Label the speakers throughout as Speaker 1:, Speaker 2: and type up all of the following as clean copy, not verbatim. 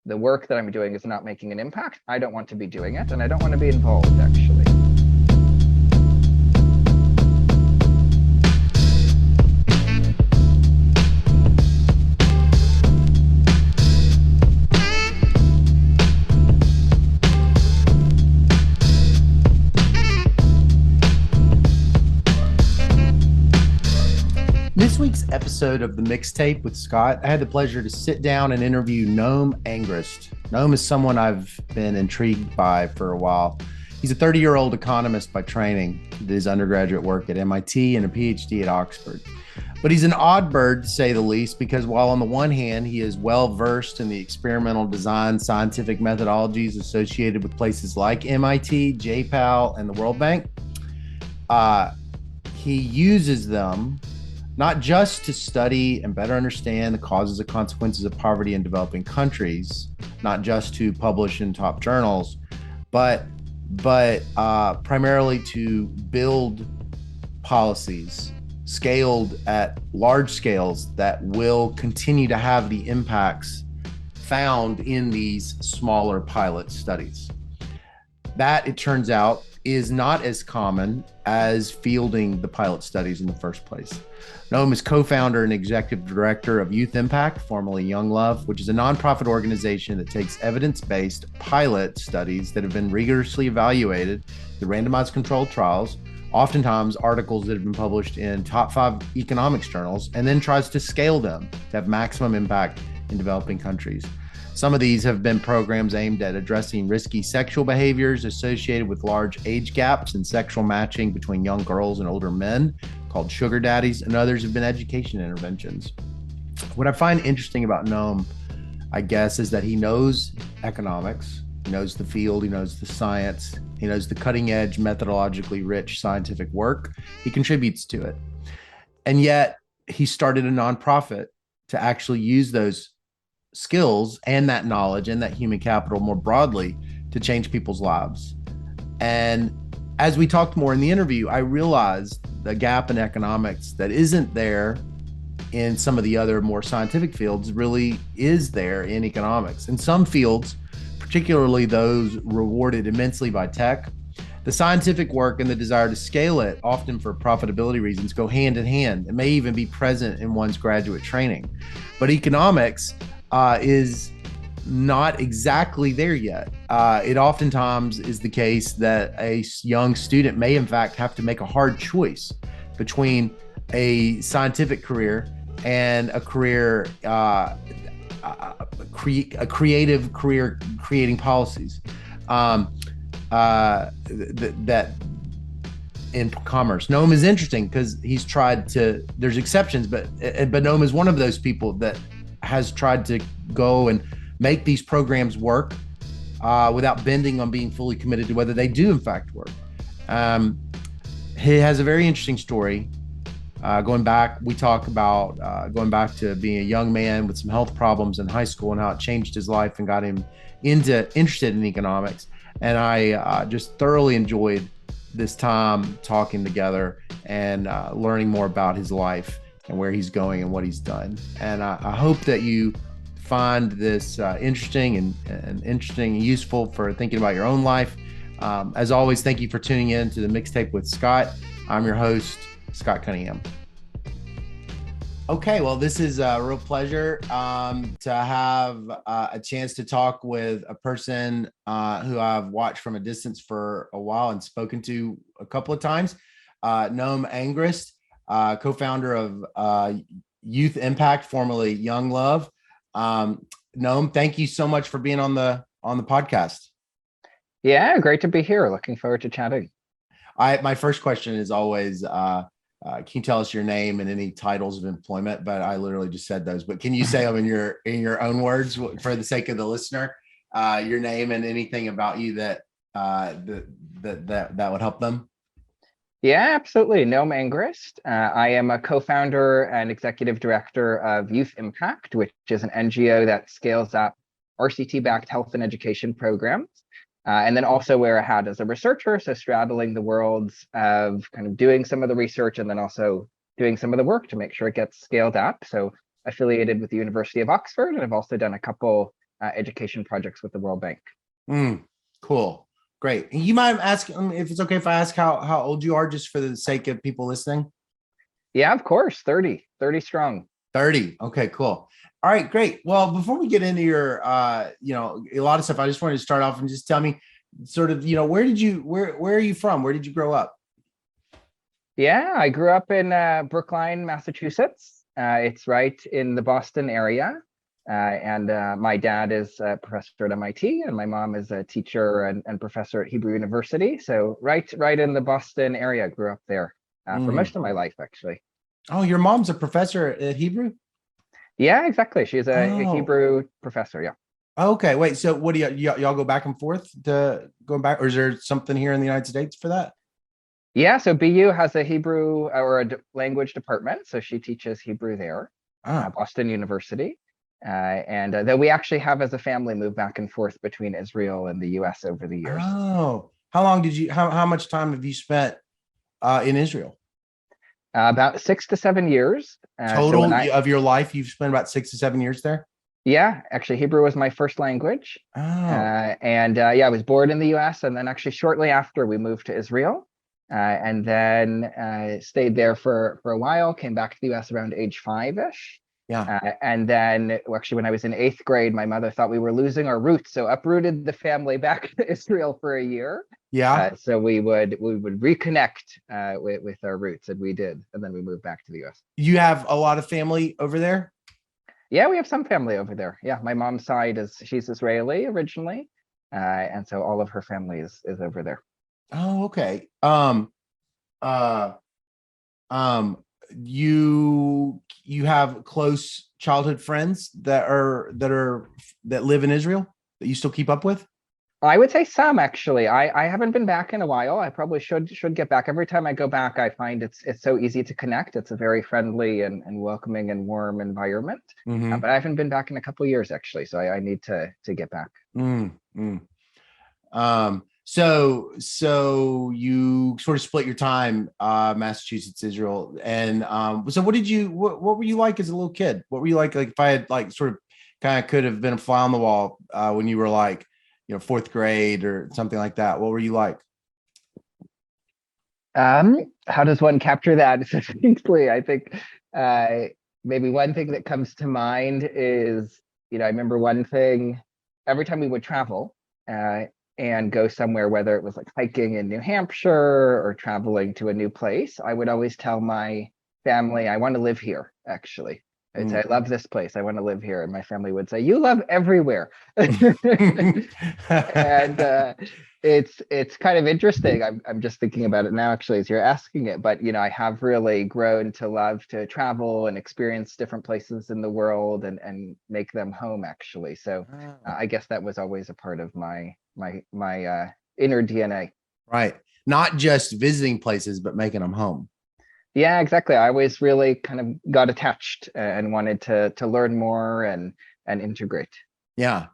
Speaker 1: the work that I'm doing is not making an impact, I don't want to be doing it, and I don't want to be involved, actually.
Speaker 2: This week's episode of The Mixtape with Scott, I had the pleasure to sit down and interview Noam Angrist. Noam is someone I've been intrigued by for a while. He's a 30-year-old economist by training. He did his undergraduate work at MIT and a PhD at Oxford. But he's an odd bird, to say the least, because while on the one hand, he is well-versed in the experimental design scientific methodologies associated with places like MIT, JPAL, and the World Bank, he uses them not just to study and better understand the causes and consequences of poverty in developing countries, not just to publish in top journals, but primarily to build policies scaled at large scales that will continue to have the impacts found in these smaller pilot studies. That, it turns out, is not as common as fielding the pilot studies in the first place. Noam is co-founder and executive director of Youth Impact, formerly Young Love, which is a nonprofit organization that takes evidence-based pilot studies that have been rigorously evaluated through randomized controlled trials, oftentimes articles that have been published in top 5 economics journals, and then tries to scale them to have maximum impact in developing countries. Some of these have been programs aimed at addressing risky sexual behaviors associated with large age gaps and sexual matching between young girls and older men, called sugar daddies, and others have been education interventions. What I find interesting about Noam, I guess, is that he knows economics, he knows the field, he knows the science, he knows the cutting edge, methodologically rich scientific work. He contributes to it. And yet he started a nonprofit to actually use those skills and that knowledge and that human capital more broadly to change people's lives. And as we talked more in the interview, I realized the gap in economics that isn't there in some of the other more scientific fields really is there in economics. In some fields, particularly those rewarded immensely by tech, the scientific work and the desire to scale it, often for profitability reasons, go hand in hand and may even be present in one's graduate training. But economics is not exactly there yet. It oftentimes is the case that a young student may in fact have to make a hard choice between a scientific career and a career, a creative career creating policies that in commerce. Noam is interesting because he's tried to, there's exceptions, but Noam is one of those people that has tried to go and make these programs work without bending on being fully committed to whether they do in fact work. He has a very interesting story. Going back, we talk about going back to being a young man with some health problems in high school and how it changed his life and got him interested in economics. And I just thoroughly enjoyed this time talking together and learning more about his life and where he's going and what he's done. And I hope that you find this interesting and useful for thinking about your own life. As always, thank you for tuning in to the Mixtape with Scott. I'm your host, Scott Cunningham. Okay, well, this is a real pleasure to have a chance to talk with a person who I've watched from a distance for a while and spoken to a couple of times, Noam Angrist, co-founder of Youth Impact, formerly Young Love. Noam, thank you so much for being on the podcast.
Speaker 1: Yeah, great to be here. Looking forward to chatting.
Speaker 2: My first question is always, can you tell us your name and any titles of employment? But I literally just said those. But can you say them in your own words for the sake of the listener? Your name and anything about you that would help them.
Speaker 1: Yeah, absolutely. Noam Angrist. I am a co-founder and executive director of Youth Impact, which is an NGO that scales up RCT-backed health and education programs. And then also wear a hat as a researcher, so straddling the worlds of kind of doing some of the research and then also doing some of the work to make sure it gets scaled up. So affiliated with the University of Oxford, and I've also done a couple education projects with the World Bank.
Speaker 2: Cool. Great. You mind asking if it's okay if I ask how old you are, just for the sake of people listening?
Speaker 1: Yeah, of course. 30 strong.
Speaker 2: 30. Okay, cool. All right, great. Well, before we get into your, a lot of stuff, I just wanted to start off and just tell me sort of, where are you from? Where did you grow up?
Speaker 1: Yeah, I grew up in Brookline, Massachusetts. It's right in the Boston area. And my dad is a professor at MIT, and my mom is a teacher and professor at Hebrew University. So right in the Boston area, grew up there for most of my life, actually.
Speaker 2: Oh, your mom's a professor at Hebrew?
Speaker 1: Yeah, exactly. She's a Hebrew professor. Yeah.
Speaker 2: Okay, wait. So what do y'all go back and forth to going back, or is there something here in the United States for that?
Speaker 1: Yeah, so BU has a Hebrew or a language department, so she teaches Hebrew there, Boston University. And then we actually have, as a family, moved back and forth between Israel and the US over the years.
Speaker 2: Oh, how long how much time have you spent in Israel?
Speaker 1: About 6 to 7 years.
Speaker 2: Total of your life, you've spent about 6 to 7 years there?
Speaker 1: Yeah, actually, Hebrew was my first language.
Speaker 2: Oh.
Speaker 1: I was born in the US, and then actually shortly after we moved to Israel, and then stayed there for a while, came back to the US around age 5-ish.
Speaker 2: Yeah.
Speaker 1: And then actually when I was in 8th grade, my mother thought we were losing our roots, so uprooted the family back to Israel for a year.
Speaker 2: Yeah.
Speaker 1: So we would reconnect with our roots, and we did, and then we moved back to the US.
Speaker 2: You have a lot of family over there?
Speaker 1: Yeah, we have some family over there. Yeah, my mom's side she's Israeli originally, and so all of her family is over there.
Speaker 2: Oh, okay. You have close childhood friends that live in Israel that you still keep up with?
Speaker 1: I would say some, actually. I haven't been back in a while. I probably should get back. Every time I go back, I find it's so easy to connect. It's a very friendly and welcoming and warm environment. But I haven't been back in a couple of years, actually. So I need to get back.
Speaker 2: So you sort of split your time, Massachusetts, Israel. And so what were you like as a little kid? What were you like if I had sort of kind of could have been a fly on the wall when you were 4th grade or something like that? What were you like?
Speaker 1: How does one capture that succinctly? I think maybe one thing that comes to mind is, I remember one thing every time we would travel and go somewhere, whether it was like hiking in New Hampshire or traveling to a new place, I would always tell my family, I want to live here, actually. I'd say, I love this place. I want to live here. And my family would say, you love everywhere. And it's kind of interesting. I'm just thinking about it now, actually, as you're asking it. But, I have really grown to love to travel and experience different places in the world and make them home, actually. So I guess that was always a part of my inner DNA.
Speaker 2: Right. Not just visiting places, but making them home.
Speaker 1: Yeah, exactly. I always really kind of got attached and wanted to learn more and integrate.
Speaker 2: Yeah.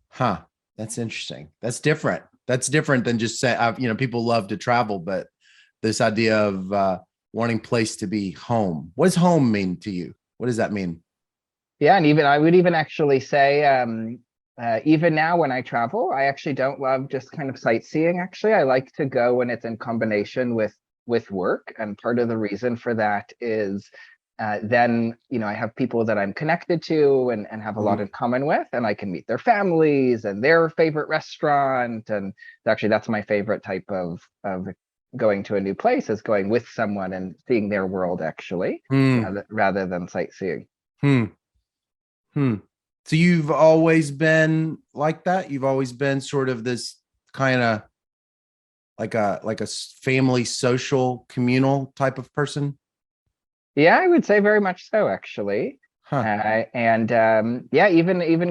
Speaker 2: Huh. That's interesting. That's different. That's different than just say, people love to travel, but this idea of wanting place to be home. What does home mean to you? What does that mean?
Speaker 1: Yeah. And I would even actually say, even now when I travel, I actually don't love just kind of sightseeing. Actually, I like to go when it's in combination with work. And part of the reason for that is then, I have people that I'm connected to and have a lot in common with, and I can meet their families and their favorite restaurant. And actually, that's my favorite type of going to a new place, is going with someone and seeing their world, actually, rather than sightseeing.
Speaker 2: So you've always been like that? You've always been sort of this kind of like a family, social, communal type of person?
Speaker 1: Yeah, I would say very much so, actually. Even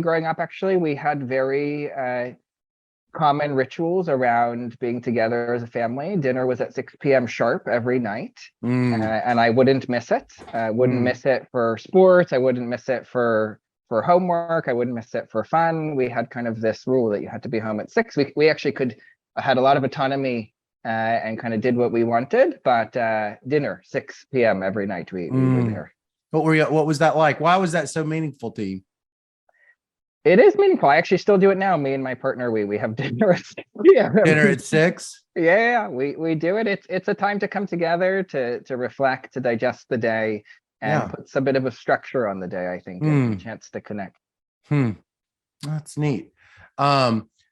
Speaker 1: growing up, actually, we had very common rituals around being together as a family. Dinner was at 6 p.m. sharp every night, and I wouldn't miss it. I wouldn't miss it for sports. I wouldn't miss it for homework. I wouldn't miss it for fun. We had kind of this rule that you had to be home at 6. We actually had a lot of autonomy and kind of did what we wanted, but dinner 6 p.m. every night we were there.
Speaker 2: What was that like? Why was that so meaningful to you?
Speaker 1: It is meaningful. I actually still do it now. Me and my partner, we have dinner. Yeah,
Speaker 2: Dinner at 6?
Speaker 1: yeah, we do it. It's a time to come together to reflect, to digest the day, and
Speaker 2: Yeah.
Speaker 1: puts a bit of a structure on the day, I think, and a chance to connect.
Speaker 2: That's neat.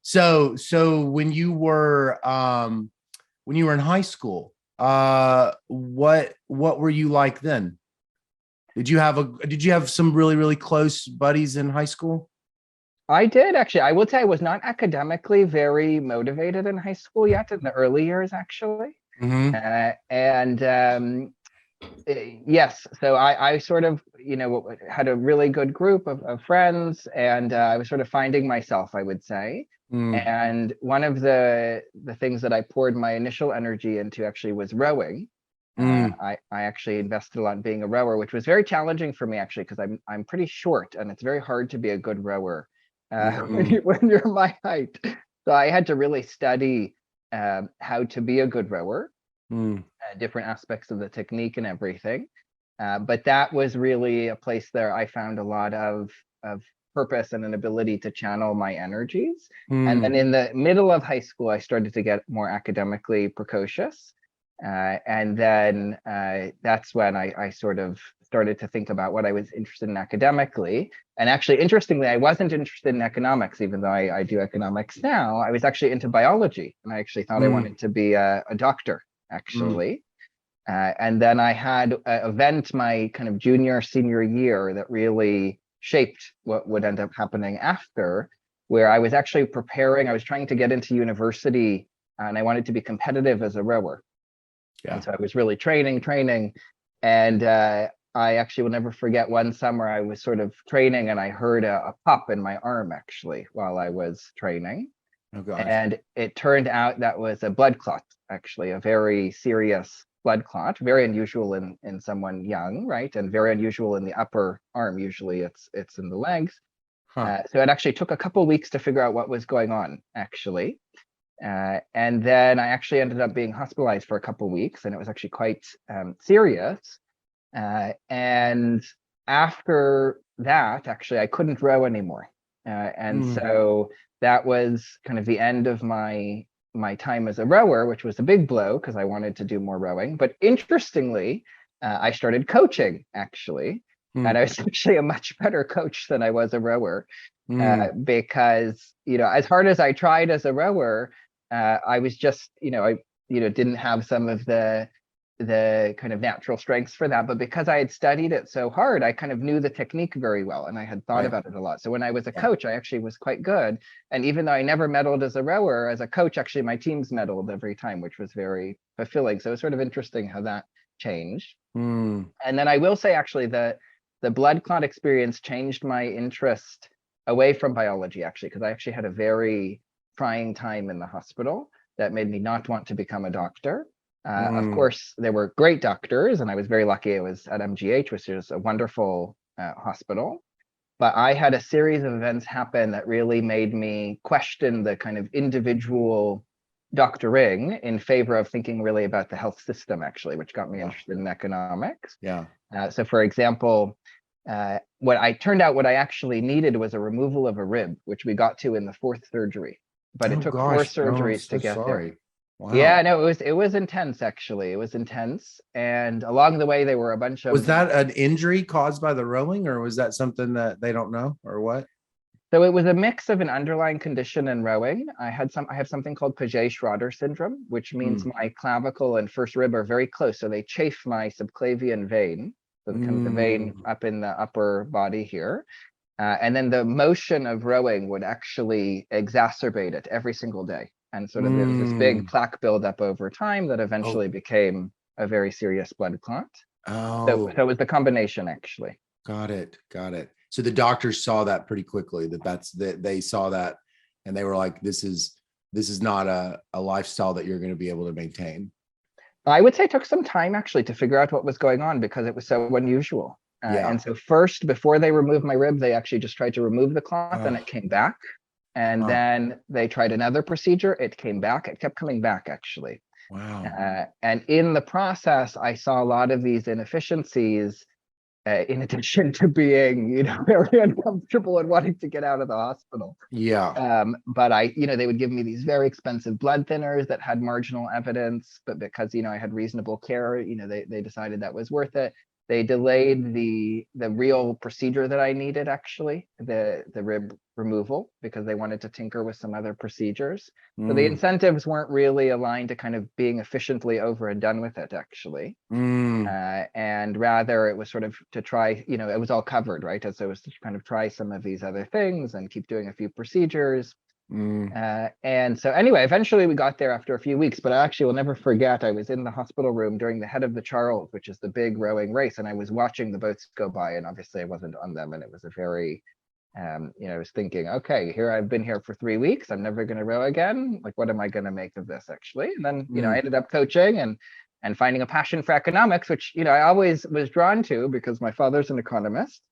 Speaker 2: So when you were in high school, what were you like then? Did you have some really, really close buddies in high school?
Speaker 1: I did actually. I would say I was not academically very motivated in high school yet, in the early years, actually.
Speaker 2: Mm-hmm.
Speaker 1: And yes, so I sort of, had a really good group of friends, and I was sort of finding myself, I would say. And one of the things that I poured my initial energy into actually was rowing. I actually invested a lot in being a rower, which was very challenging for me actually, because I'm pretty short, and it's very hard to be a good rower when you're my height. So I had to really study how to be a good rower, different aspects of the technique and everything. But that was really a place there I found a lot of purpose and an ability to channel my energies. And then in the middle of high school, I started to get more academically precocious. And then that's when I sort of started to think about what I was interested in academically. And actually, interestingly, I wasn't interested in economics, even though I do economics now. I was actually into biology, and I actually thought I wanted to be a doctor, actually. And then I had an event my kind of junior, senior year that really shaped what would end up happening after, where I was actually preparing, I was trying to get into university, and I wanted to be competitive as a rower.
Speaker 2: Yeah.
Speaker 1: And so I was really training. And I actually will never forget one summer I was sort of training, and I heard a pop in my arm actually while I was training.
Speaker 2: Oh gosh.
Speaker 1: And it turned out that was a blood clot, actually, a very serious blood clot, very unusual in someone young, right? And very unusual in the upper arm. Usually it's in the legs. So it actually took a couple of weeks to figure out what was going on, actually. And then I actually ended up being hospitalized for a couple of weeks, and it was actually quite serious. And after that, actually, I couldn't row anymore. So that was kind of the end of my time as a rower, which was a big blow because I wanted to do more rowing. But interestingly, I started coaching, actually. And I was actually a much better coach than I was a rower, because, as hard as I tried as a rower, I was just, I didn't have some of the kind of natural strengths for that. But because I had studied it so hard, I kind of knew the technique very well, and I had thought about it a lot. So when I was a coach, I actually was quite good. And even though I never medaled as a rower, as a coach, actually my teams medaled every time, which was very fulfilling. So it was sort of interesting how that changed. And then I will say, actually, the blood clot experience changed my interest away from biology, actually, because I actually had a very trying time in the hospital that made me not want to become a doctor. Of course, there were great doctors, and I was very lucky. I was at MGH, which is a wonderful hospital. But I had a series of events happen that really made me question the kind of individual doctoring in favor of thinking really about the health system, actually, which got me interested in economics. So, for example, what I actually needed was a removal of a rib, which we got to in the 4th surgery. But it took 4 surgeries to get there.
Speaker 2: Wow.
Speaker 1: Yeah, no, it was intense, actually. It was intense. And along the way, there were a bunch of...
Speaker 2: Was that an injury caused by the rowing, or was that something that they don't know, or what?
Speaker 1: So it was a mix of an underlying condition in rowing. I have something called Paget-Schroeder syndrome, which means my clavicle and first rib are very close. So they chafe my subclavian vein, so kind of the vein up in the upper body here. And then the motion of rowing would actually exacerbate it every single day. And sort of there was this big plaque buildup over time that eventually became a very serious blood clot. So it was the combination, actually.
Speaker 2: Got it. So the doctors saw that pretty quickly, that they saw that, and they were like, this is not a lifestyle that you're going to be able to maintain.
Speaker 1: I would say it took some time, actually, to figure out what was going on, because it was so unusual. And so first, before they removed my rib, they actually just tried to remove the clot, and it came back. And then they tried another procedure. It came back. It kept coming back, actually.
Speaker 2: Wow.
Speaker 1: And in the process, I saw a lot of these inefficiencies in addition to being, very uncomfortable and wanting to get out of the hospital.
Speaker 2: Yeah.
Speaker 1: But they would give me these very expensive blood thinners that had marginal evidence, but because, I had reasonable care, they decided that was worth it. They delayed the real procedure that I needed, actually, the rib removal, because they wanted to tinker with some other procedures. So the incentives weren't really aligned to kind of being efficiently over and done with it, actually. And rather it was sort of to try, it was all covered, right? And so it was to kind of try some of these other things and keep doing a few procedures. And so anyway, eventually we got there after a few weeks, but I actually will never forget, I was in the hospital room during the Head of the Charles, which is the big rowing race, and I was watching the boats go by, and obviously I wasn't on them, and it was a very, I was thinking, okay, here I've been here for 3 weeks, I'm never going to row again. Like, what am I going to make of this, actually? And then, I ended up coaching and finding a passion for economics, which, I always was drawn to because my father's an economist.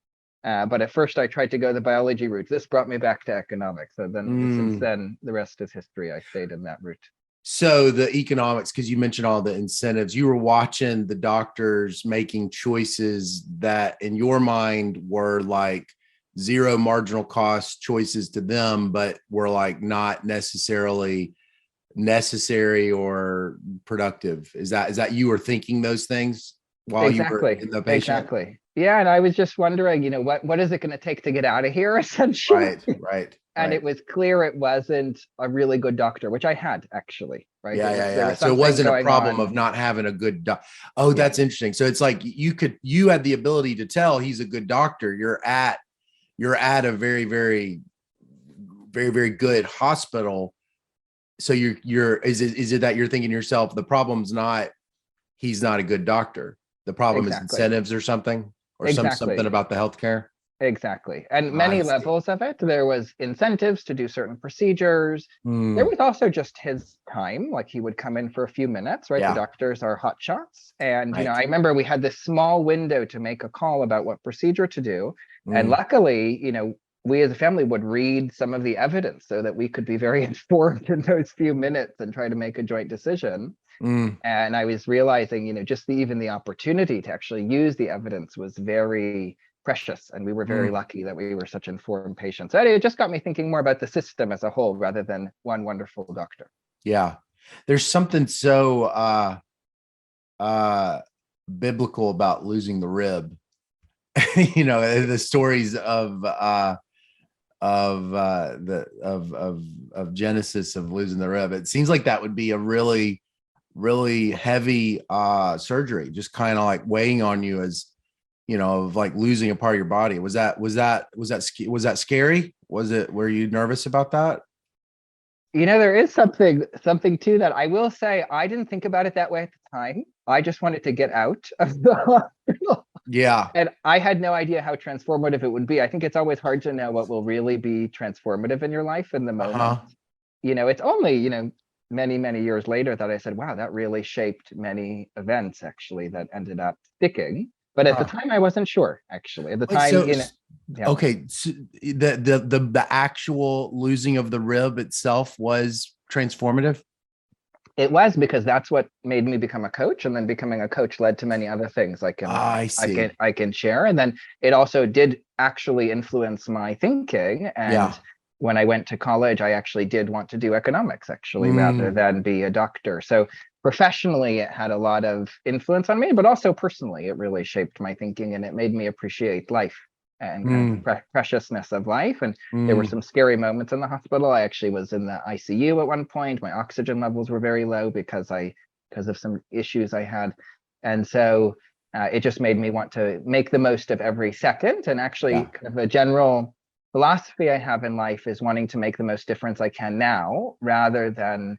Speaker 1: But at first I tried to go the biology route. This brought me back to economics. So then since then, the rest is history. I stayed in that route.
Speaker 2: So the economics, because you mentioned all the incentives, you were watching the doctors making choices that in your mind were like zero marginal cost choices to them, but were like not necessarily necessary or productive. Is that you were thinking those things while you were in the patient?
Speaker 1: Exactly. Yeah, and I was just wondering, what is it going to take to get out of here, essentially?
Speaker 2: Right.
Speaker 1: And it was clear it wasn't a really good doctor, which I had, actually, right?
Speaker 2: Yeah. So it wasn't a problem of not having a good doctor. Oh, that's interesting. So it's like you had the ability to tell he's a good doctor. You're at a very, very, very, very good hospital. So is it that you're thinking to yourself, the problem's not he's not a good doctor. The problem is incentives or something, or something about the healthcare.
Speaker 1: Exactly. And many levels of it. There was incentives to do certain procedures. There was also just his time, like he would come in for a few minutes, right? The doctors are hot shots. And, I remember we had this small window to make a call about what procedure to do. And luckily, we as a family would read some of the evidence so that we could be very informed in those few minutes and try to make a joint decision. And I was realizing, just even the opportunity to actually use the evidence was very precious. And we were very lucky that we were such informed patients. So it just got me thinking more about the system as a whole rather than one wonderful doctor.
Speaker 2: Yeah. There's something so biblical about losing the rib. The stories of Genesis of losing the rib. It seems like that would be a really, really heavy surgery, just kind of like weighing on you as, of like losing a part of your body. Was that scary? Were you nervous about that?
Speaker 1: There is something to that. I will say I didn't think about it that way at the time. I just wanted to get out of the hospital.
Speaker 2: Yeah.
Speaker 1: And I had no idea how transformative it would be. I think it's always hard to know what will really be transformative in your life in the moment. It's only, many, many years later that I said, wow, that really shaped many events actually that ended up sticking. But at the time, I wasn't sure, actually. At the time,
Speaker 2: okay, so the actual losing of the rib itself was transformative?
Speaker 1: It was, because that's what made me become a coach, and then becoming a coach led to many other things I can share. And then it also did actually influence my thinking. And when I went to college, I actually did want to do economics, actually, rather than be a doctor. So professionally, it had a lot of influence on me, but also personally, it really shaped my thinking, and it made me appreciate life and kind of the preciousness of life. And there were some scary moments in the hospital. I actually was in the ICU at one point. My oxygen levels were very low because of some issues I had. And so it just made me want to make the most of every second. And actually kind of a general philosophy I have in life is wanting to make the most difference I can now, rather than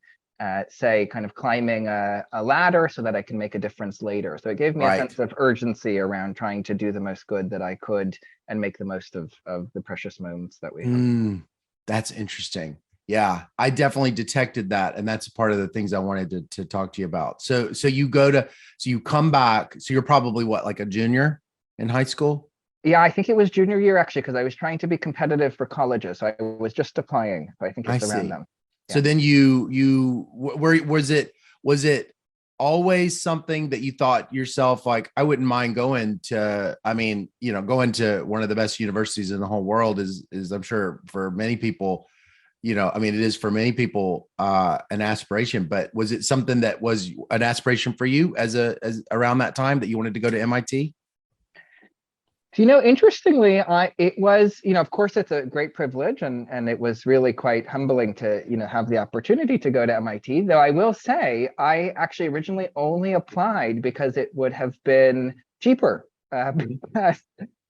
Speaker 1: say kind of climbing a ladder so that I can make a difference later. So it gave me a sense of urgency around trying to do the most good that I could and make the most of the precious moments that we have.
Speaker 2: That's interesting. Yeah, I definitely detected that. And that's part of the things I wanted to talk to you about. So you come back. So you're probably like a junior in high school?
Speaker 1: Yeah, I think it was junior year, actually, because I was trying to be competitive for colleges. So I was just applying. So I think it's around them.
Speaker 2: So then was it always something that you thought yourself, like, I wouldn't mind going to, going to one of the best universities in the whole world is I'm sure for many people, it is for many people an aspiration, but was it something that was an aspiration for you as around that time that you wanted to go to MIT?
Speaker 1: Interestingly, it was, of course, it's a great privilege, and it was really quite humbling to, have the opportunity to go to MIT. Though I will say, I actually originally only applied because it would have been cheaper. Because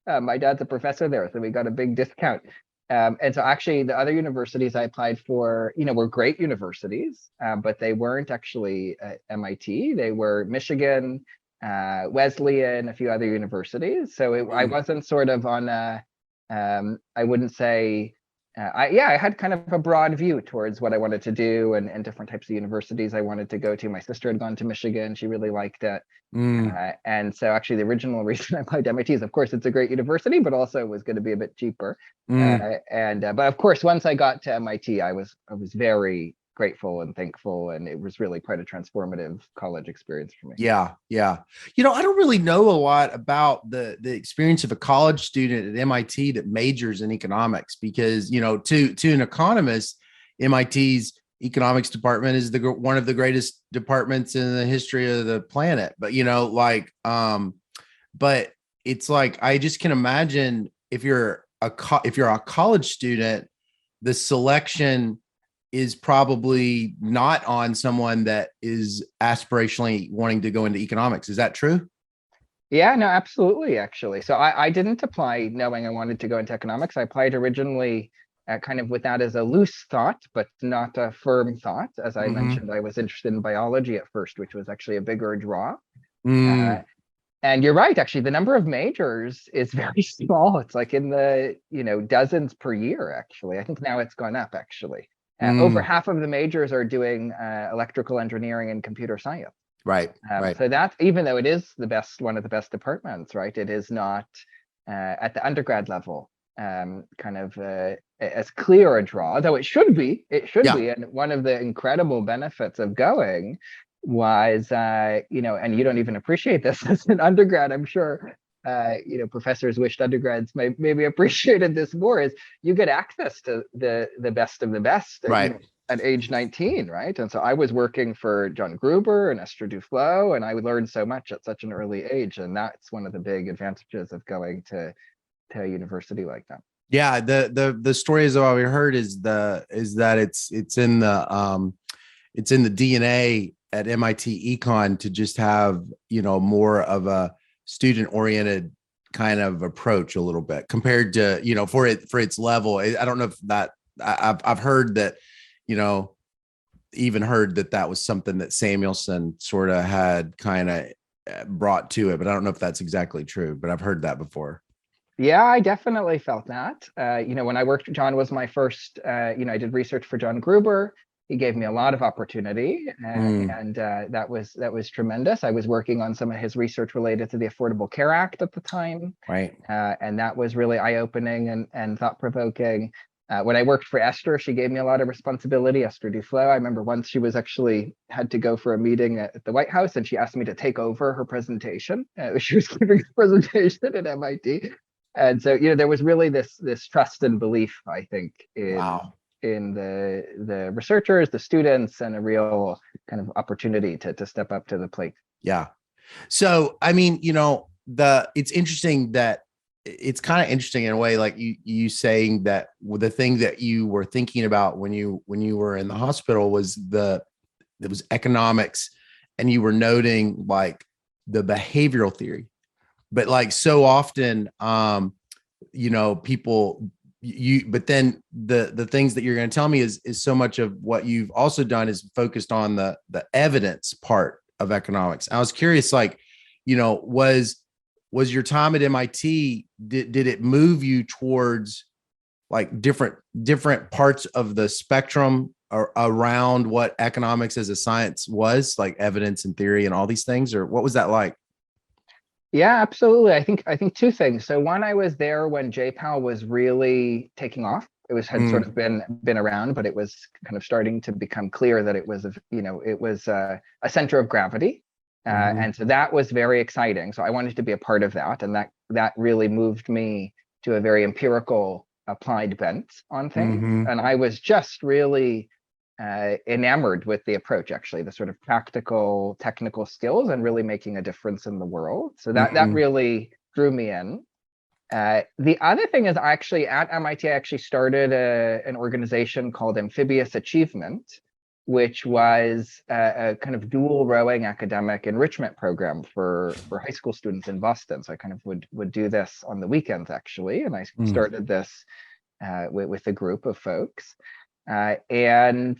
Speaker 1: my dad's a professor there, so we got a big discount. And so actually, the other universities I applied for, were great universities, but they weren't actually MIT. They were Michigan, Wesleyan, a few other universities. So I wasn't sort of on I wouldn't say, I had kind of a broad view towards what I wanted to do and different types of universities I wanted to go to. My sister had gone to Michigan. She really liked it. And so actually the original reason I applied to MIT is, of course, it's a great university, but also it was going to be a bit cheaper. But of course, once I got to MIT, I was very grateful and thankful, and it was really quite a transformative college experience for me.
Speaker 2: Yeah. I don't really know a lot about the experience of a college student at MIT that majors in economics, because to an economist, MIT's economics department is one of the greatest departments in the history of the planet. But but it's like, I just can imagine if you're a college student, the selection is probably not on someone that is aspirationally wanting to go into economics. Is that true?
Speaker 1: Yeah, no, absolutely, actually. So I didn't apply knowing I wanted to go into economics. I applied originally kind of with that as a loose thought, but not a firm thought. As I mentioned, I was interested in biology at first, which was actually a bigger draw. And you're right, actually, the number of majors is very small. It's like in the, dozens per year, actually. I think now it's gone up, actually. Over half of the majors are doing electrical engineering and computer science.
Speaker 2: Right.
Speaker 1: So that's, even though it is one of the best departments, right? It is not at the undergrad level kind of as clear a draw, though it should be. It should be. And one of the incredible benefits of going was, and you don't even appreciate this as an undergrad, I'm sure. Professors wished undergrads maybe appreciated this more, is you get access to the best of the best,
Speaker 2: right,
Speaker 1: at age 19, right? And so I was working for John Gruber and Esther Duflo, and I learned so much at such an early age, and that's one of the big advantages of going to a university like that.
Speaker 2: Yeah, the stories that we heard is that it's in the DNA at MIT Econ to just have more of a student-oriented kind of approach a little bit compared to, for its level. I don't know if that I've heard that, even heard that was something that Samuelson sort of had kind of brought to it, but I don't know if that's exactly true, but I've heard that before.
Speaker 1: Yeah, I definitely felt that. When I worked, John was my first, I did research for John Gruber. He gave me a lot of opportunity, and that was tremendous. I was working on some of his research related to the Affordable Care Act at the time,
Speaker 2: right?
Speaker 1: And that was really eye-opening and thought-provoking. When I worked for Esther, she gave me a lot of responsibility. Esther Duflo. I remember once she was actually had to go for a meeting at the White House, and she asked me to take over her presentation. She was giving a presentation at MIT, and so there was really this trust and belief, I think, in the researchers, the students, and a real kind of opportunity to step up to the plate.
Speaker 2: Yeah. So, it's interesting that it's kind of interesting in a way, like you saying that the thing that you were thinking about when you were in the hospital was economics, and you were noting like the behavioral theory, but like so often, people, but then the things that you're going to tell me is so much of what you've also done is focused on the evidence part of economics. I was curious, like, was your time at MIT, did it move you towards like different parts of the spectrum around what economics as a science was, like evidence and theory and all these things, or what was that like?
Speaker 1: Yeah, absolutely. I think two things. So one, I was there when JPAL was really taking off. had sort of been around, but it was kind of starting to become clear that it was a center of gravity. And so that was very exciting. So I wanted to be a part of that. And that really moved me to a very empirical applied bent on things. And I was just really enamored with the approach, actually, the sort of practical technical skills and really making a difference in the world. So that really drew me in. The other thing is actually at MIT, I actually started an organization called Amphibious Achievement, which was a kind of dual rowing academic enrichment program for high school students in Boston. So I kind of would do this on the weekends, actually. And I started this with a group of folks. And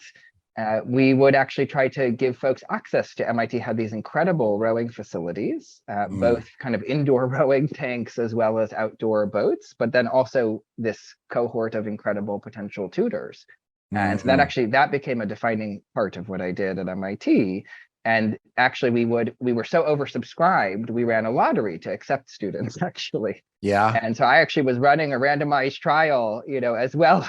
Speaker 1: we would actually try to give folks access to MIT had these incredible rowing facilities, both kind of indoor rowing tanks as well as outdoor boats, but then also this cohort of incredible potential tutors. And so that became a defining part of what I did at MIT. And actually we were so oversubscribed, we ran a lottery to accept students, actually.
Speaker 2: Yeah.
Speaker 1: And so I actually was running a randomized trial, as well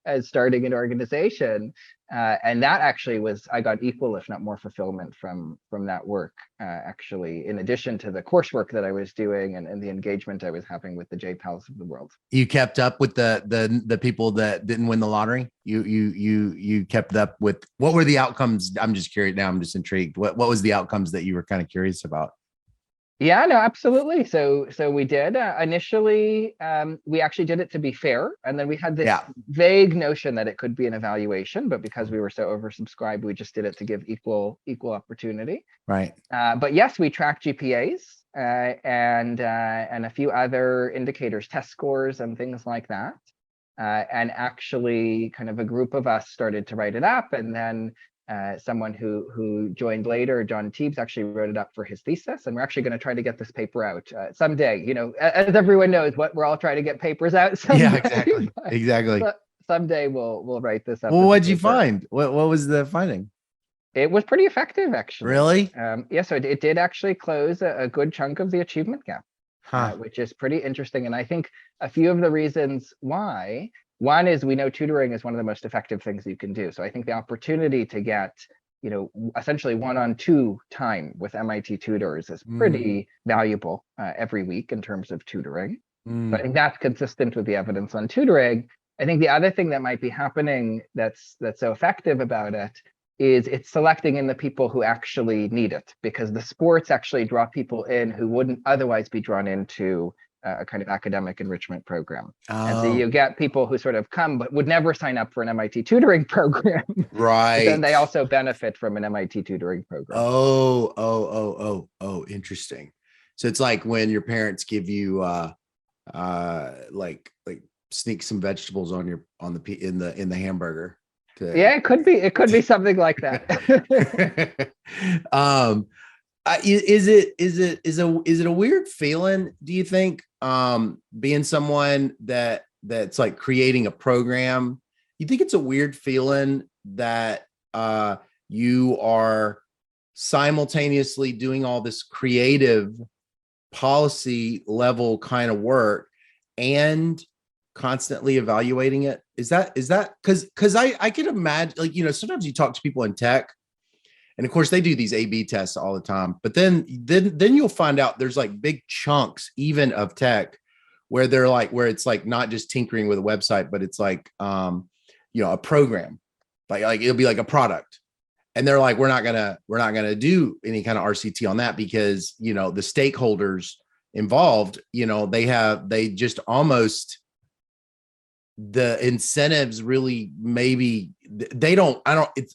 Speaker 1: as starting an organization. And that actually I got equal, if not more, fulfillment from that work, actually, in addition to the coursework that I was doing and the engagement I was having with the JPALs of the world.
Speaker 2: You kept up with the people that didn't win the lottery? You kept up with, what were the outcomes? I'm just curious now. I'm just intrigued. What was the outcomes that you were kind of curious about?
Speaker 1: Yeah, no, absolutely. So we did initially, we actually did it to be fair. And then we had this vague notion that it could be an evaluation, but because we were so oversubscribed, we just did it to give equal opportunity.
Speaker 2: Right.
Speaker 1: But yes, we tracked GPAs and a few other indicators, test scores and things like that. And actually kind of a group of us started to write it up, and then someone who joined later, John Teebs, actually wrote it up for his thesis, and we're actually going to try to get this paper out someday. As everyone knows, what we're all trying to get papers out someday.
Speaker 2: Yeah, exactly.
Speaker 1: Someday we'll write this up.
Speaker 2: Well, what'd you find? What was the finding?
Speaker 1: It was pretty effective, actually.
Speaker 2: Really?
Speaker 1: Yeah, so it did actually close a good chunk of the achievement gap, which is pretty interesting. And I think a few of the reasons why. One is we know tutoring is one of the most effective things you can do. So I think the opportunity to get, essentially 1-on-2 time with MIT tutors is pretty valuable every week in terms of tutoring. But I think that's consistent with the evidence on tutoring. I think the other thing that might be happening that's so effective about it is it's selecting in the people who actually need it, because the sports actually draw people in who wouldn't otherwise be drawn into a kind of academic enrichment program. And so you get people who sort of come but would never sign up for an MIT tutoring program.
Speaker 2: Right.
Speaker 1: But then they also benefit from an MIT tutoring program.
Speaker 2: Oh, interesting. So it's like when your parents give you like sneak some vegetables in the hamburger.
Speaker 1: Yeah, it could be something like that.
Speaker 2: Is it a weird feeling, do you think, being someone that's like creating a program? You think it's a weird feeling that you are simultaneously doing all this creative policy level kind of work and constantly evaluating it? Is that because I can imagine, like, sometimes you talk to people in tech, and of course they do these A/B tests all the time, but then you'll find out there's like big chunks even of tech where where it's like not just tinkering with a website, but it's like a program, like it'll be like a product, and they're like, we're not gonna do any kind of RCT on that because the stakeholders involved, they just almost, the incentives really, maybe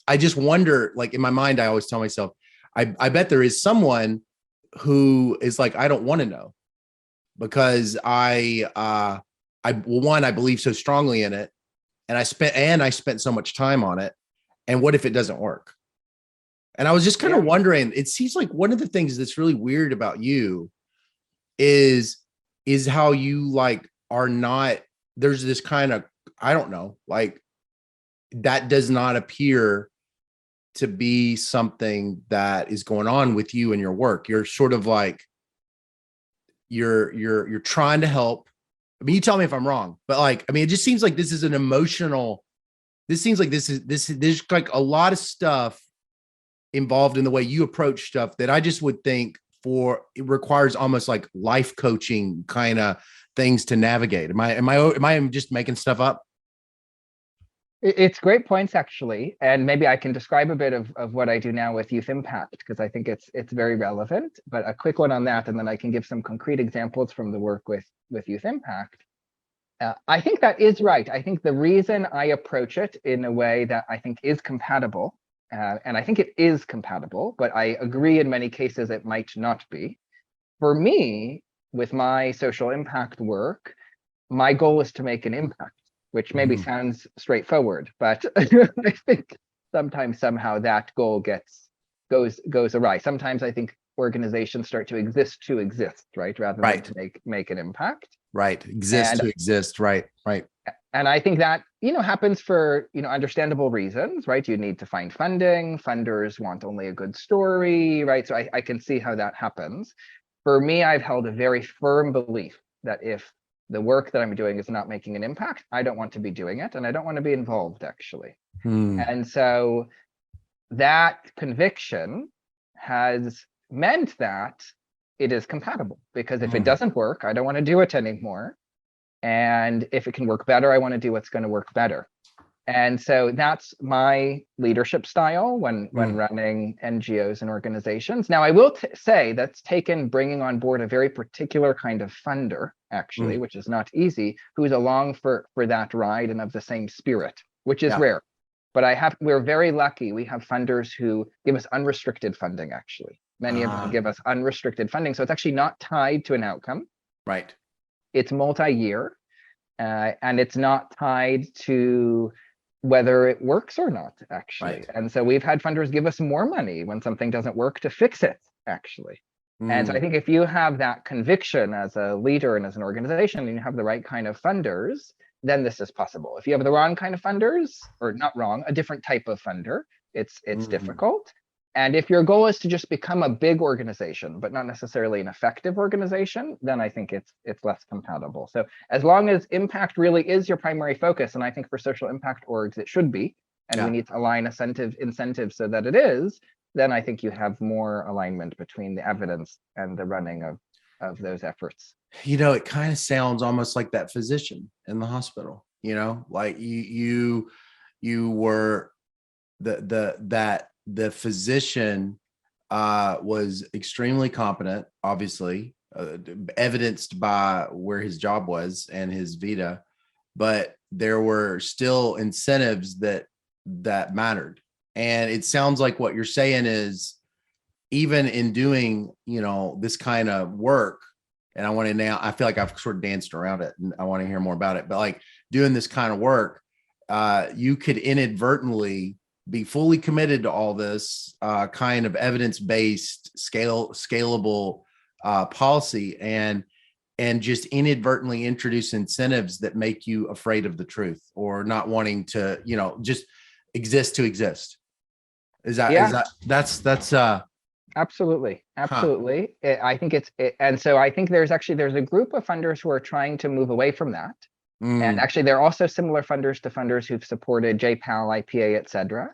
Speaker 2: I just wonder, like in my mind, I always tell myself, I bet there is someone who is like, I don't want to know because I believe so strongly in it. And I spent so much time on it. And what if it doesn't work? And I was just kind of wondering, it seems like one of the things that's really weird about you is how you like are not, there's this kind of, I don't know, like that does not appear to be something that is going on with you and your work. You're sort of like, you're trying to help, I mean, you tell me if I'm wrong, but like, I mean, it just seems like this is an emotional, this seems like there's like a lot of stuff involved in the way you approach stuff that I just would think it requires almost like life coaching kind of things to navigate. Am I just making stuff up?
Speaker 1: It's great points, actually. And maybe I can describe a bit of what I do now with Youth Impact, because I think it's very relevant. But a quick one on that, and then I can give some concrete examples from the work with Youth Impact. I think that is right. I think the reason I approach it in a way that I think is compatible, and I think it is compatible, but I agree in many cases it might not be. For me, with my social impact work, my goal is to make an impact, which maybe sounds straightforward, but I think sometimes somehow that goal goes awry. Sometimes I think organizations start to exist, right? Rather than to make an impact.
Speaker 2: Right. Exist to exist. Right.
Speaker 1: And I think that, happens for, understandable reasons, right? You need to find funding. Funders want only a good story, right? So I can see how that happens. For me, I've held a very firm belief that if the work that I'm doing is not making an impact, I don't want to be doing it, and I don't want to be involved, actually. And so that conviction has meant that it is compatible, because if it doesn't work, I don't want to do it anymore. And if it can work better, I want to do what's going to work better. And so that's my leadership style when running NGOs and organizations. Now, I will say that's taken bringing on board a very particular kind of funder, actually, which is not easy, who's along for that ride and of the same spirit, which is rare. But we're very lucky. We have funders who give us unrestricted funding, actually. Many of them give us unrestricted funding. So it's actually not tied to an outcome.
Speaker 2: Right.
Speaker 1: It's multi-year, and it's not tied to whether it works or not, actually. Right. And so we've had funders give us more money when something doesn't work to fix it, actually. And so I think if you have that conviction as a leader and as an organization, and you have the right kind of funders, then this is possible. If you have the wrong kind of funders, or not wrong, a different type of funder, it's difficult. And if your goal is to just become a big organization, but not necessarily an effective organization, then I think it's less compatible. So as long as impact really is your primary focus, and I think for social impact orgs it should be, and we need to align incentives so that it is, then I think you have more alignment between the evidence and the running of those efforts.
Speaker 2: It kind of sounds almost like that physician in the hospital, like you were the physician was extremely competent, obviously, evidenced by where his job was and his vita, but there were still incentives that mattered. And it sounds like what you're saying is, even in doing, this kind of work, and I feel like I've sort of danced around it and I want to hear more about it, but like doing this kind of work, you could inadvertently be fully committed to all this kind of evidence-based, scalable policy, and just inadvertently introduce incentives that make you afraid of the truth, or not wanting to, just exist to exist. That's
Speaker 1: Absolutely. I think and so I think there's a group of funders who are trying to move away from that. And actually, there are also similar funders to funders who've supported JPAL, IPA, et cetera.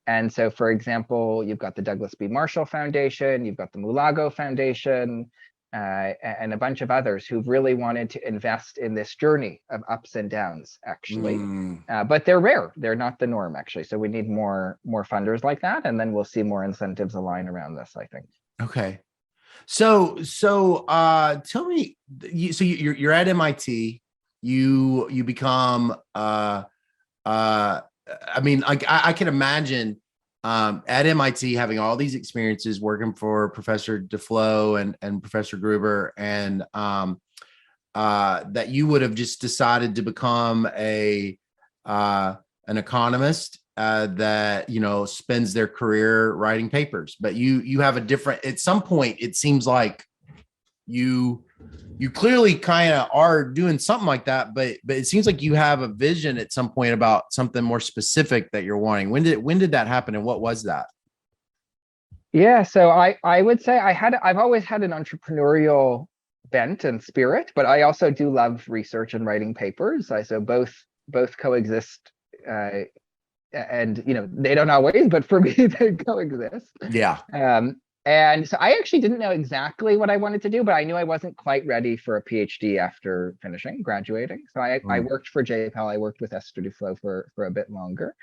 Speaker 1: And so, for example, you've got the Douglas B. Marshall Foundation, you've got the Mulago Foundation, and a bunch of others who've really wanted to invest in this journey of ups and downs, actually. But they're rare. They're not the norm, actually. So we need more funders like that, and then we'll see more incentives align around this, I think.
Speaker 2: Okay. So tell me, you're at MIT. You become I can imagine at MIT having all these experiences working for Professor DeFlo and Professor Gruber, and that you would have just decided to become an economist that spends their career writing papers. But you have a different, at some point it seems like you clearly kind of are doing something like that, but it seems like you have a vision at some point about something more specific that you're wanting. When did that happen, and what was that?
Speaker 1: Yeah, so I would say I've always had an entrepreneurial bent and spirit, but I also do love research and writing papers. So both coexist, and they don't always, but for me they coexist.
Speaker 2: Yeah.
Speaker 1: And so I actually didn't know exactly what I wanted to do, but I knew I wasn't quite ready for a PhD after graduating. So I worked for JPL. I worked with S2Flow for a bit longer.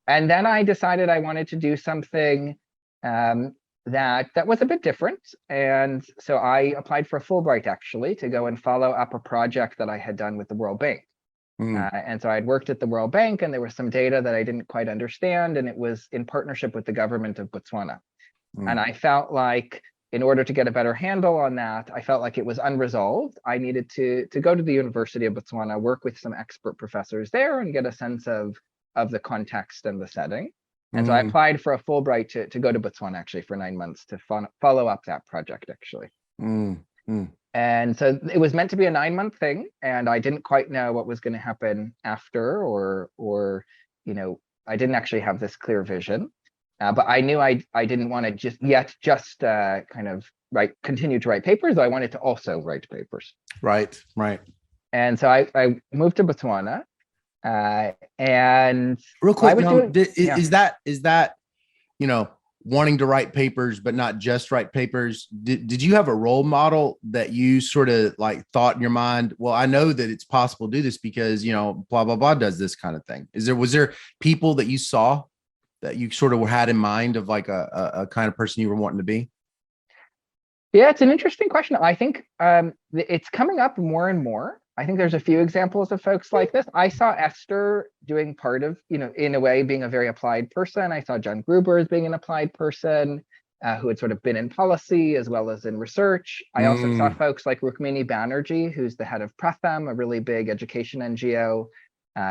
Speaker 1: And then I decided I wanted to do something that was a bit different. And so I applied for a Fulbright, actually, to go and follow up a project that I had done with the World Bank. And so I'd worked at the World Bank, and there was some data that I didn't quite understand, and it was in partnership with the government of Botswana. And I felt like in order to get a better handle on that, I felt like it was unresolved. I needed to go to the University of Botswana, work with some expert professors there, and get a sense of the context and the setting. And so I applied for a Fulbright to go to Botswana, actually, for 9 months to follow up that project, actually. And so it was meant to be a 9-month thing, and I didn't quite know what was going to happen after, or I didn't actually have this clear vision. But I knew I didn't want to just kind of continue to write papers, though I wanted to also write papers.
Speaker 2: Right.
Speaker 1: And so I moved to Botswana, and
Speaker 2: real quick, is that wanting to write papers, but not just write papers? Did you have a role model that you sort of like thought in your mind, well, I know that it's possible to do this because blah blah blah does this kind of thing? Was there people that you saw that you sort of had in mind of like a kind of person you were wanting to be?
Speaker 1: Yeah, it's an interesting question. I think it's coming up more and more. I think there's a few examples of folks like this. I saw Esther doing part of, in a way, being a very applied person. I saw John Gruber as being an applied person who had sort of been in policy as well as in research. I also saw folks like Rukmini Banerjee, who's the head of Pratham, a really big education NGO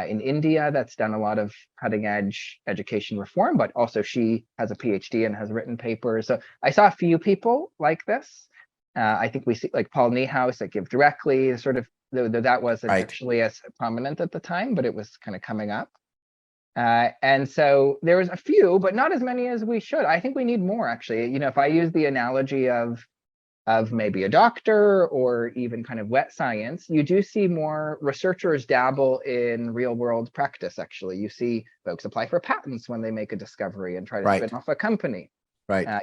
Speaker 1: in India that's done a lot of cutting edge education reform, but also she has a PhD and has written papers. So I saw a few people like this. I think we see like Paul Niehaus at Give Directly, sort of, though that wasn't actually as prominent at the time, but it was kind of coming up. And so there was a few, but not as many as we should. I think we need more, actually. If I use the analogy of maybe a doctor or even kind of wet science, you do see more researchers dabble in real world practice, actually. You see folks apply for patents when they make a discovery and try to spin off a company.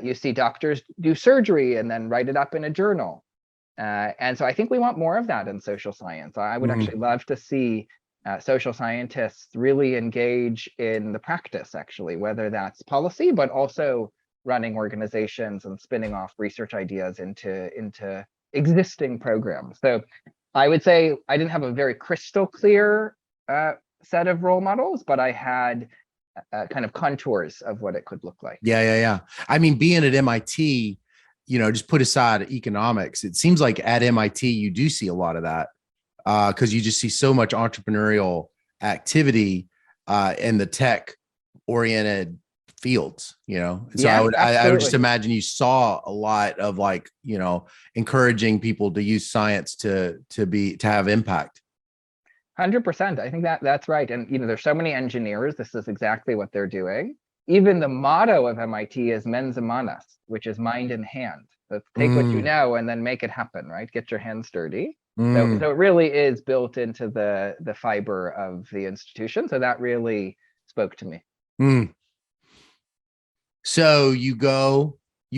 Speaker 1: You see doctors do surgery and then write it up in a journal. And so I think we want more of that in social science. I would actually love to see social scientists really engage in the practice, actually, whether that's policy, but also running organizations and spinning off research ideas into existing programs. So I would say I didn't have a very crystal clear set of role models, but I had kind of contours of what it could look like.
Speaker 2: Yeah. I mean, being at MIT, just put aside economics, it seems like at MIT, you do see a lot of that because you just see so much entrepreneurial activity in the tech oriented fields, So I would just imagine you saw a lot of like, encouraging people to use science to have impact.
Speaker 1: 100%. I think that's right. And, there's so many engineers. This is exactly what they're doing. Even the motto of MIT is mens manas, which is mind in hand. So take what you know and then make it happen, right? Get your hands dirty. So it really is built into the fiber of the institution. So that really spoke to me.
Speaker 2: So you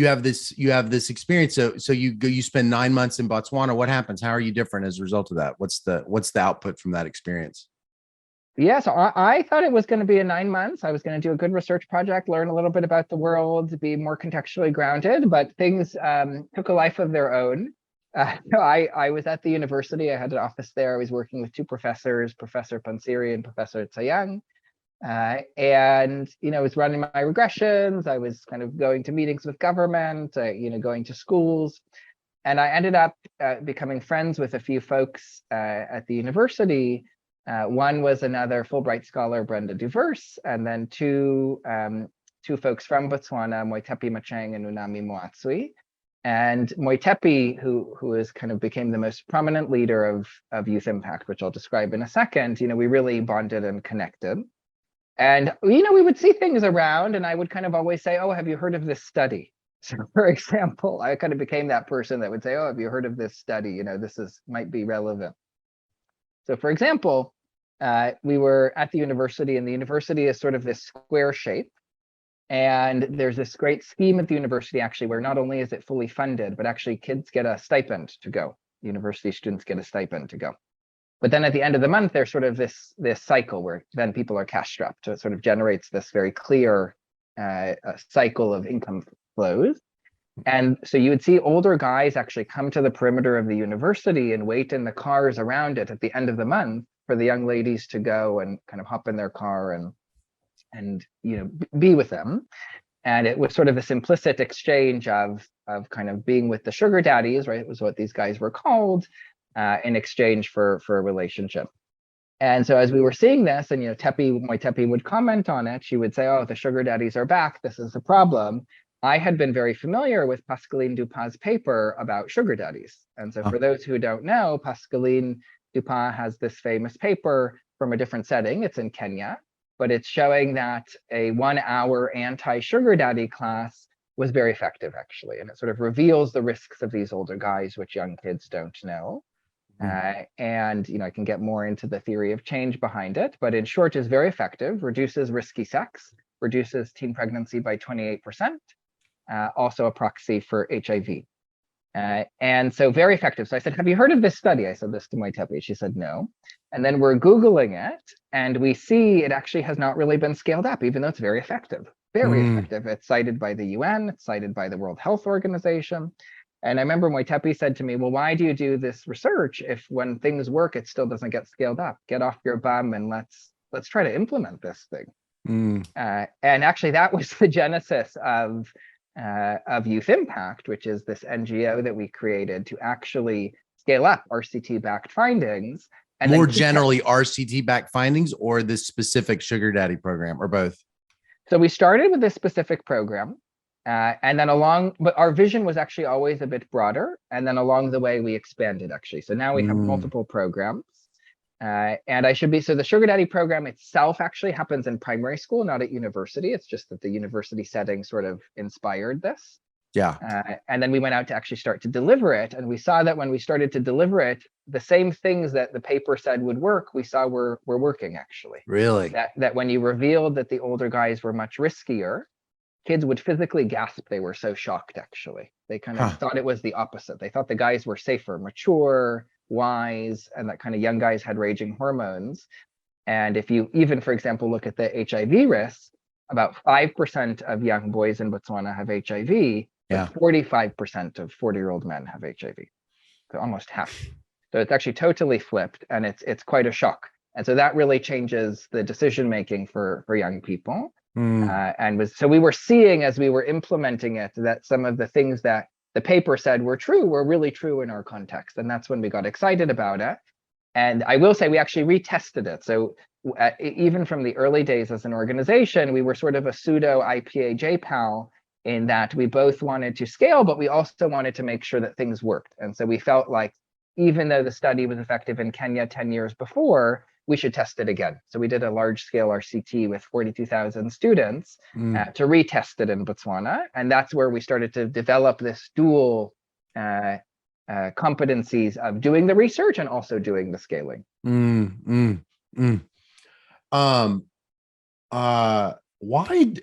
Speaker 2: have this experience. So you spend 9 months in Botswana. What happens? How are you different as a result of that? What's the output from that experience?
Speaker 1: Yeah, so I thought it was going to be 9 months. I was going to do a good research project, learn a little bit about the world, be more contextually grounded, but things took a life of their own. I was at the university. I had an office there. I was working with two professors, Professor Pansiri and Professor Tsayang. And, I was running my regressions. I was kind of going to meetings with government, going to schools. And I ended up becoming friends with a few folks at the university. One was another Fulbright scholar, Brenda Duvers, and then two folks from Botswana, Moitepi Machang and Unami Moatsui. And Moitepi, who is kind of became the most prominent leader of Youth Impact, which I'll describe in a second, we really bonded and connected. And, we would see things around and I would kind of always say, oh, have you heard of this study? So for example, I kind of became that person that would say, oh, have you heard of this study? You know, might be relevant. So for example, we were at the university, and the university is sort of this square shape. And there's this great scheme at the university, actually, where not only is it fully funded, but actually kids get a stipend to go. University students get a stipend to go. But then at the end of the month, there's sort of this cycle where then people are cash strapped. So it sort of generates this very clear cycle of income flows. And so you would see older guys actually come to the perimeter of the university and wait in the cars around it at the end of the month for the young ladies to go and kind of hop in their car and you know, be with them. And it was sort of this implicit exchange of kind of being with the sugar daddies, right? It was what these guys were called, in exchange for a relationship. And so as we were seeing this, and you know, my Tepi would comment on it, she would say, oh, the sugar daddies are back, this is a problem. I had been very familiar with Pascaline Dupin's paper about sugar daddies. And so for those who don't know, Pascaline Dupin has this famous paper from a different setting. It's in Kenya, but it's showing that a 1 hour anti-sugar daddy class was very effective, actually. And it sort of reveals the risks of these older guys, which young kids don't know. And you know, I can get more into the theory of change behind it, but in short, is very effective, reduces risky sex, reduces teen pregnancy by 28%, also a proxy for HIV. And so very effective. So I said, have you heard of this study? I said this to my Tepi. She said, no. And then we're Googling it, and we see it actually has not really been scaled up, even though it's very effective. Very effective. It's cited by the UN, it's cited by the World Health Organization. And I remember my Tepi said to me, well, why do you do this research if when things work, it still doesn't get scaled up? Get off your bum and let's try to implement this thing. And actually, that was the genesis of Youth Impact, which is this NGO that we created to actually scale up RCT-backed findings. And
Speaker 2: more generally, RCT-backed findings or this specific sugar daddy program, or both?
Speaker 1: So we started with this specific program. And then but our vision was actually always a bit broader. And then along the way, we expanded, actually. So now we have multiple programs. And so the sugar daddy program itself actually happens in primary school, not at university. It's just that the university setting sort of inspired this.
Speaker 2: Yeah.
Speaker 1: And then we went out to actually start to deliver it. And we saw that when we started to deliver it, the same things that the paper said would work, we saw were working, actually.
Speaker 2: Really?
Speaker 1: That when you revealed that the older guys were much riskier, kids would physically gasp. They were so shocked, actually. They kind of thought it was the opposite. They thought the guys were safer, mature, wise, and that kind of young guys had raging hormones. And if you even, for example, look at the HIV risk, about 5% of young boys in Botswana have HIV, but 45% of 40-year-old men have HIV. So almost half. So it's actually totally flipped, and it's quite a shock. And so that really changes the decision-making for young people. So we were seeing, as we were implementing it, that some of the things that the paper said were true were really true in our context. And that's when we got excited about it. And I will say we actually retested it. So even from the early days as an organization, we were sort of a pseudo IPA JPAL in that we both wanted to scale, but we also wanted to make sure that things worked. And so we felt like even though the study was effective in Kenya 10 years before, we should test it again. So we did a large scale RCT with 42,000 students to retest it in Botswana. And that's where we started to develop this dual competencies of doing the research and also doing the scaling.
Speaker 2: Why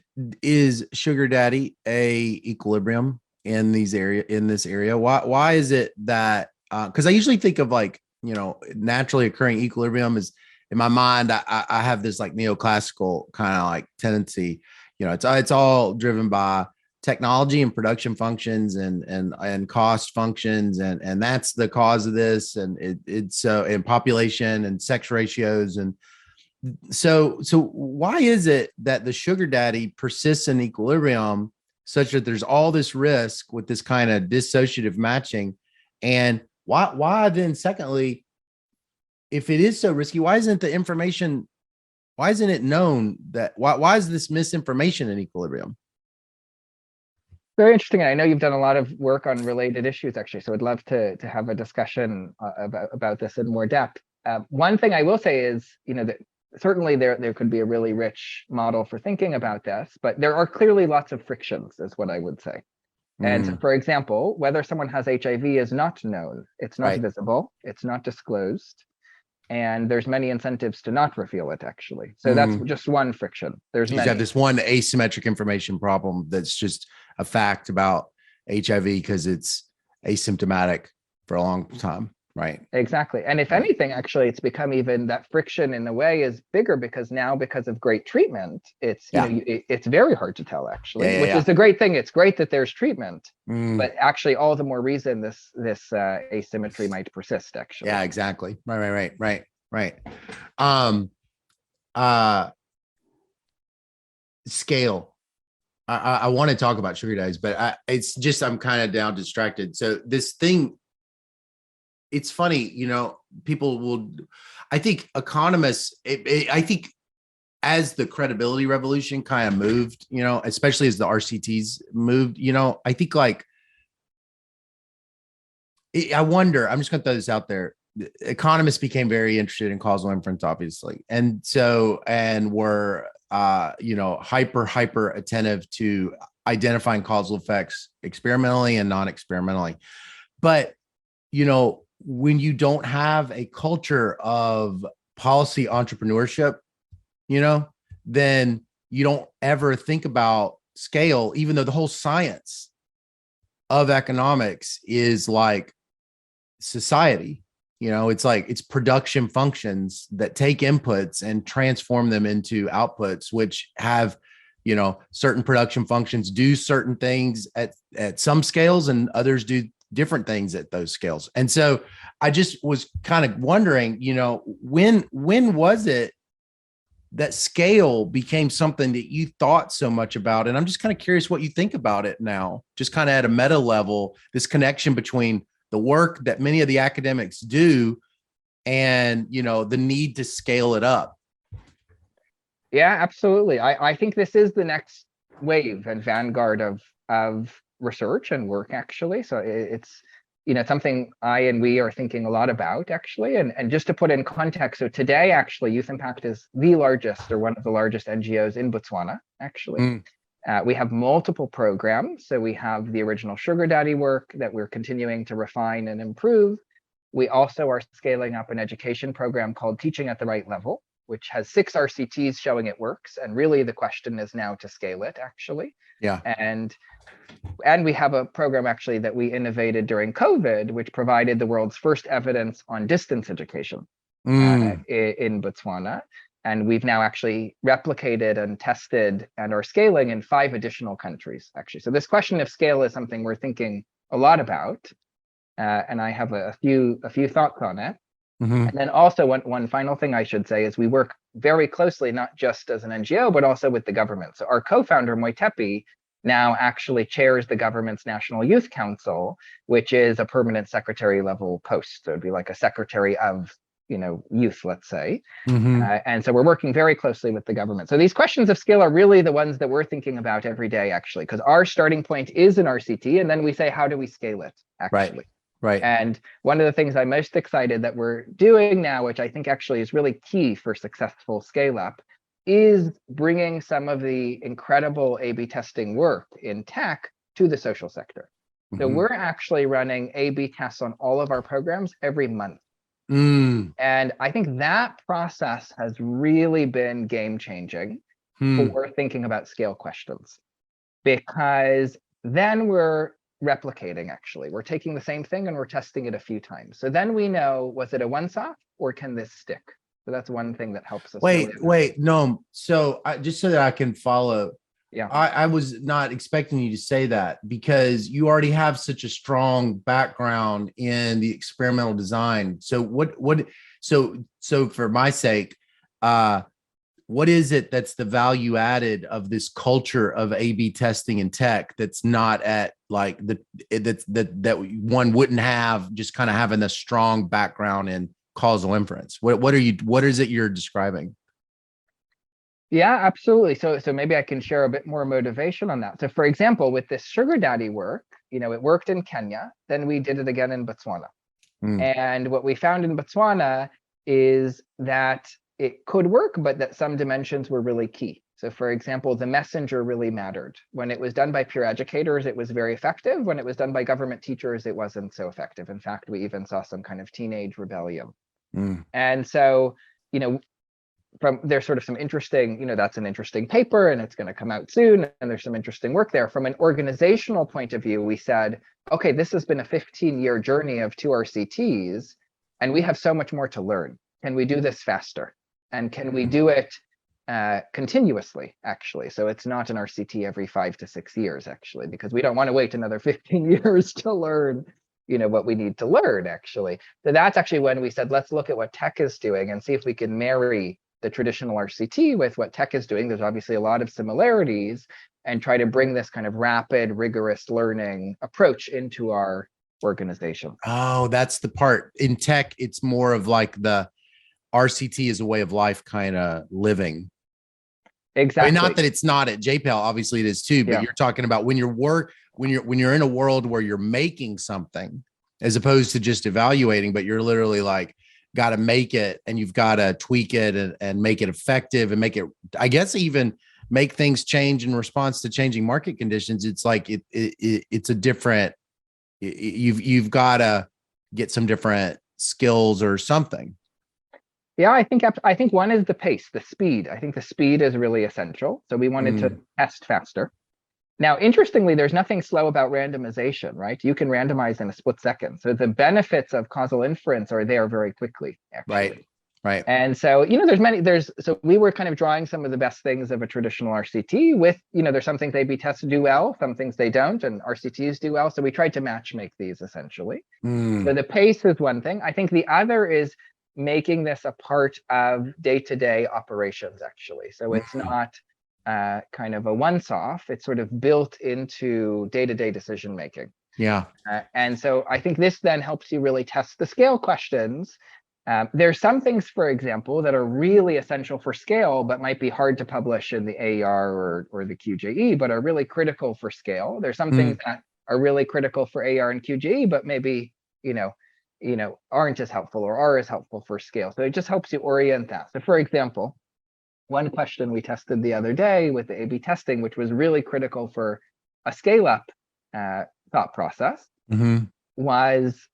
Speaker 2: is sugar daddy a equilibrium in this area? Why is it that, because I usually think of like, you know, naturally occurring equilibrium is, in my mind, I have this like neoclassical kind of like tendency, you know, it's all driven by technology and production functions and cost functions. And that's the cause of this. And it's in population and sex ratios. And so why is it that the sugar daddy persists in equilibrium such that there's all this risk with this kind of dissociative matching? And why then, secondly, if it is so risky, why isn't it known that, why is this misinformation in equilibrium?
Speaker 1: Very interesting. And I know you've done a lot of work on related issues, actually. So I'd love to have a discussion about this in more depth. One thing I will say is, you know, that certainly there could be a really rich model for thinking about this, but there are clearly lots of frictions, is what I would say. And so, for example, whether someone has HIV is not known. It's not
Speaker 2: Right.
Speaker 1: visible. It's not disclosed. And there's many incentives to not reveal it, actually. So that's just one friction. There's
Speaker 2: You
Speaker 1: many.
Speaker 2: have this one asymmetric information problem that's just a fact about HIV because it's asymptomatic for a long time. Right.
Speaker 1: Exactly. And if anything, actually, it's become even that friction in a way is bigger because now, because of great treatment, it's, it's very hard to tell, actually, which is a great thing. It's great that there's treatment, but actually all the more reason this asymmetry might persist, actually.
Speaker 2: Yeah, exactly. Right. Scale. I want to talk about sugar daddies, but it's just, I'm kind of now distracted. So this thing, it's funny, people will, I think economists, I think as the credibility revolution kind of moved, especially as the RCTs moved, I think I wonder, I'm just going to throw this out there. Economists became very interested in causal inference, obviously. And were, hyper attentive to identifying causal effects experimentally and non-experimentally. But, when you don't have a culture of policy entrepreneurship, then you don't ever think about scale, even though the whole science of economics is like society. It's production functions that take inputs and transform them into outputs, which have, certain production functions do certain things at some scales and others do different things at those scales. And so I just was kind of wondering, when was it that scale became something that you thought so much about? And I'm just kind of curious what you think about it now, just kind of at a meta level, this connection between the work that many of the academics do and, the need to scale it up.
Speaker 1: Yeah, absolutely. I think this is the next wave and vanguard of research and work, actually. So it's, something we are thinking a lot about, actually. And just to put in context, so today, actually, Youth Impact is the largest or one of the largest NGOs in Botswana, actually. We have multiple programs. So we have the original sugar daddy work that we're continuing to refine and improve. We also are scaling up an education program called Teaching at the Right Level, which has 6 RCTs showing it works. And really the question is now to scale it, actually.
Speaker 2: Yeah.
Speaker 1: And we have a program actually that we innovated during COVID, which provided the world's first evidence on distance education in Botswana. And we've now actually replicated and tested and are scaling in 5 additional countries, actually. So this question of scale is something we're thinking a lot about. And I have a few thoughts on it. And then also one final thing I should say is we work very closely, not just as an NGO, but also with the government. So our co-founder, Moitepi, now actually chairs the government's National Youth Council, which is a permanent secretary level post. So it'd be like a secretary of, youth, let's say. And so we're working very closely with the government. So these questions of scale are really the ones that we're thinking about every day, actually, because our starting point is an RCT. And then we say, how do we scale it, actually?
Speaker 2: Right.
Speaker 1: And one of the things I'm most excited that we're doing now, which I think actually is really key for successful scale up, is bringing some of the incredible A/B testing work in tech to the social sector. So we're actually running A/B tests on all of our programs every month. And I think that process has really been game changing for thinking about scale questions, because then we're replicating, actually. We're taking the same thing and we're testing it a few times. So then we know, was it a once-off or can this stick? So that's one thing that helps us.
Speaker 2: Wait, no. So just so that I can follow.
Speaker 1: Yeah.
Speaker 2: I was not expecting you to say that because you already have such a strong background in the experimental design. So so for my sake, what is it that's the value added of this culture of A/B testing in tech that's not at like that one wouldn't have just kind of having a strong background in causal inference? What is it you're describing?
Speaker 1: Yeah, absolutely. So maybe I can share a bit more motivation on that. So for example, with this sugar daddy work, it worked in Kenya, then we did it again in Botswana. And what we found in Botswana is that it could work, but that some dimensions were really key. So for example, the messenger really mattered. When it was done by peer educators, it was very effective. When it was done by government teachers, it wasn't so effective. In fact, we even saw some kind of teenage rebellion. And so, there's sort of some interesting, that's an interesting paper and it's going to come out soon. And there's some interesting work there. From an organizational point of view, we said, okay, this has been a 15-year journey of 2 RCTs, and we have so much more to learn. Can we do this faster? And can we do it continuously, actually? So it's not an RCT every 5 to 6 years, actually, because we don't want to wait another 15 years to learn what we need to learn, actually. So that's actually when we said, let's look at what tech is doing and see if we can marry the traditional RCT with what tech is doing. There's obviously a lot of similarities, and try to bring this kind of rapid, rigorous learning approach into our organization.
Speaker 2: Oh, that's the part. In tech, it's more of like the RCT is a way of life kind of living.
Speaker 1: Exactly.
Speaker 2: I mean, not that it's not at JPEL, obviously it is too, but you're talking about when you're in a world where you're making something as opposed to just evaluating, but you're literally like, got to make it, and you've got to tweak it and make it effective and make it, I guess, even make things change in response to changing market conditions. It's like it's a different, you've got to get some different skills or something.
Speaker 1: Yeah, I think one is the pace, the speed. I think the speed is really essential. So we wanted to test faster. Now, interestingly, there's nothing slow about randomization, right? You can randomize in a split second. So the benefits of causal inference are there very quickly, actually.
Speaker 2: Right.
Speaker 1: And so, so we were kind of drawing some of the best things of a traditional RCT with, there's some things A/B tests do well, some things they don't, and RCTs do well. So we tried to match make these essentially. So the pace is one thing. I think the other is making this a part of day-to-day operations, actually. So it's not kind of a once-off. It's sort of built into day-to-day decision making.
Speaker 2: Yeah.
Speaker 1: And so I think this then helps you really test the scale questions. There's some things, for example, that are really essential for scale, but might be hard to publish in the AER or the QJE, but are really critical for scale. There's some things that are really critical for AER and QJE, but maybe, aren't as helpful or are as helpful for scale. So it just helps you orient that. So for example, one question we tested the other day with the A/B testing, which was really critical for a scale-up thought process, was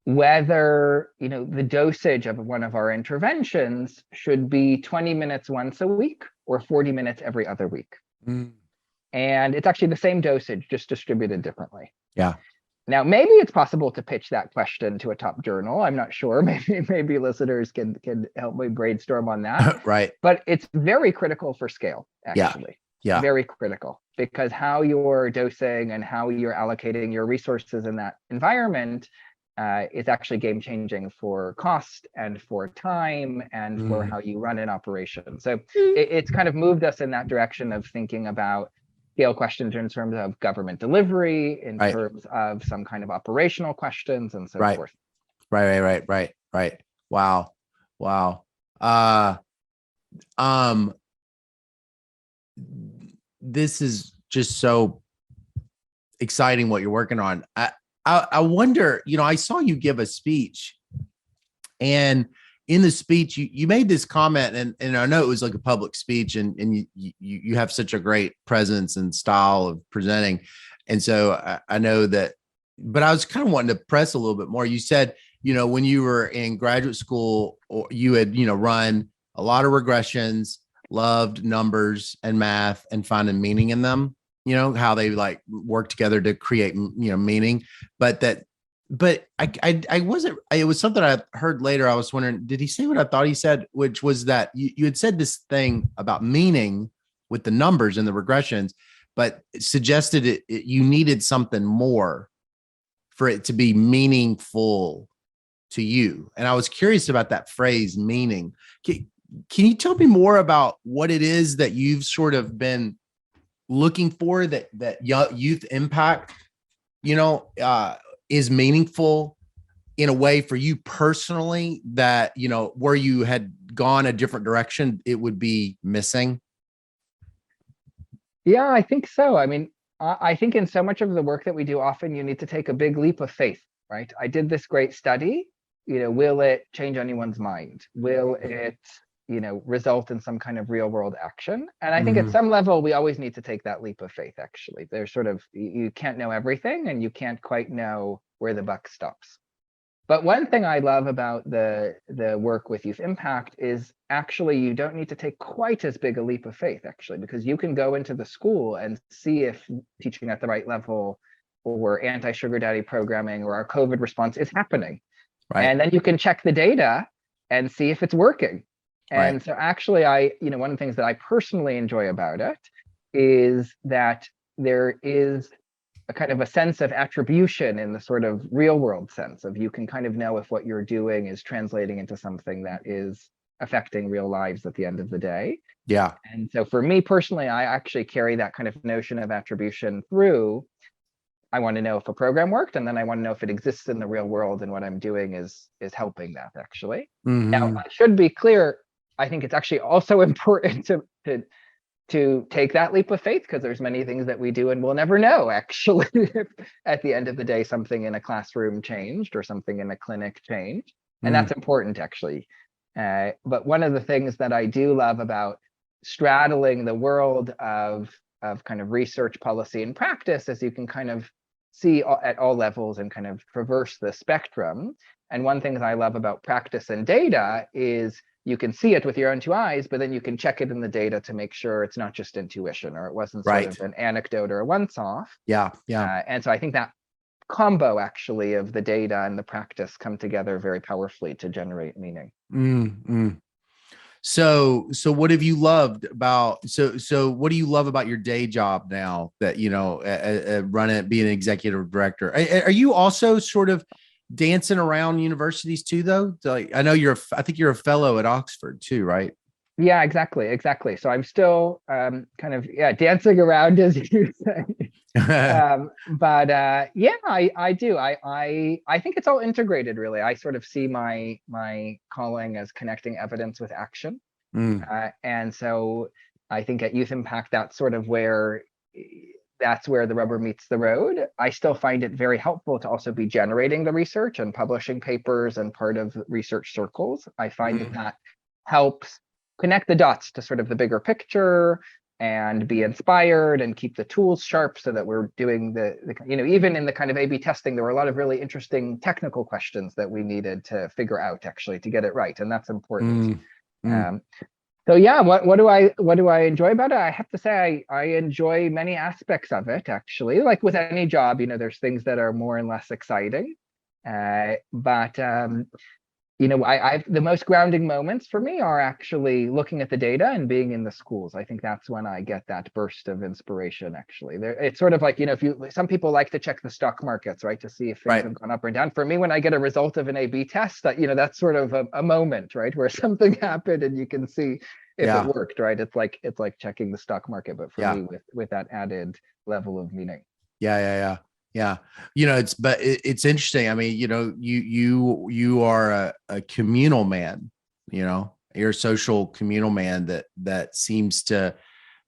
Speaker 1: whether the dosage of one of our interventions should be 20 minutes once a week or 40 minutes every other week. And it's actually the same dosage, just distributed differently.
Speaker 2: Yeah.
Speaker 1: Now, maybe it's possible to pitch that question to a top journal. I'm not sure. Maybe listeners can help me brainstorm on that.
Speaker 2: Right.
Speaker 1: But it's very critical for scale, actually.
Speaker 2: Yeah.
Speaker 1: Very critical, because how you're dosing and how you're allocating your resources in that environment is actually game changing for cost and for time and for how you run an operation. So it's kind of moved us in that direction of thinking about scale questions in terms of government delivery, in terms of some kind of operational questions, and so forth.
Speaker 2: Right. Wow. This is just so exciting what you're working on. I wonder, I saw you give a speech, and in the speech, you made this comment, and I know it was like a public speech, and you have such a great presence and style of presenting. And so I know that, but I was kind of wanting to press a little bit more. You said, when you were in graduate school, or you had, run a lot of regressions, loved numbers and math and finding meaning in them, how they like work together to create, meaning, but I wasn't, it was something I heard later. I was wondering, did he say what I thought he said, which was that you had said this thing about meaning with the numbers and the regressions, but it suggested you needed something more for it to be meaningful to you. And I was curious about that phrase, meaning. Can you tell me more about what it is that you've sort of been looking for that youth impact, is meaningful in a way for you personally that, where you had gone a different direction, it would be missing?
Speaker 1: Yeah, I think so. I mean, I think in so much of the work that we do, often you need to take a big leap of faith, right? I did this great study, will it change anyone's mind? Will it, result in some kind of real world action. And I think at some level, we always need to take that leap of faith, actually. There's sort of, you can't know everything and you can't quite know where the buck stops. But one thing I love about the work with Youth Impact is actually you don't need to take quite as big a leap of faith, actually, because you can go into the school and see if teaching at the right level or anti-sugar daddy programming or our COVID response is happening. Right. And then you can check the data and see if it's working. And so actually one of the things that I personally enjoy about it is that there is a kind of a sense of attribution in the sort of real world sense of you can kind of know if what you're doing is translating into something that is affecting real lives at the end of the day. Yeah. And so for me personally, I actually carry that kind of notion of attribution through. I want to know if a program worked, and then I want to know if it exists in the real world and what I'm doing is helping that actually. Now, I should be clear, I think it's actually also important to take that leap of faith, because there's many things that we do and we'll never know actually if at the end of the day something in a classroom changed or something in a clinic changed. And that's important actually. But one of the things that I do love about straddling the world of kind of research, policy, and practice is you can kind of see at all levels and kind of traverse the spectrum. And one thing that I love about practice and data is you can see it with your own two eyes, but then you can check it in the data to make sure it's not just intuition or it wasn't sort of an anecdote or a once-off. Yeah, yeah. And so I think that combo actually of the data and the practice come together very powerfully to generate meaning.
Speaker 2: So what have you loved about, so what do you love about your day job now that, being an executive director? Are you also sort of dancing around universities too, though? Like, I know I think you're a fellow at Oxford too, right?
Speaker 1: Yeah, exactly. So I'm still kind of, dancing around, as you say. But I do. I think it's all integrated, really. I sort of see my calling as connecting evidence with action. And so I think at Youth Impact, that's sort of where the rubber meets the road. I still find it very helpful to also be generating the research and publishing papers and part of research circles. I find that helps connect the dots to sort of the bigger picture and be inspired and keep the tools sharp so that we're doing even in the kind of A/B testing, there were a lot of really interesting technical questions that we needed to figure out actually to get it right. And that's important. So yeah, what do I enjoy about it? I have to say I enjoy many aspects of it actually. Like with any job, there's things that are more and less exciting. But the most grounding moments for me are actually looking at the data and being in the schools. I think that's when I get that burst of inspiration. Actually, it's sort of like some people like to check the stock markets, right, to see if things have gone up or down. For me, when I get a result of an A/B test, that's sort of a moment, right, where something happened and you can see if it worked, right? It's like checking the stock market, but for me with that added level of meaning.
Speaker 2: Yeah. It's interesting. I mean, you are a communal man, you're a social communal man that seems to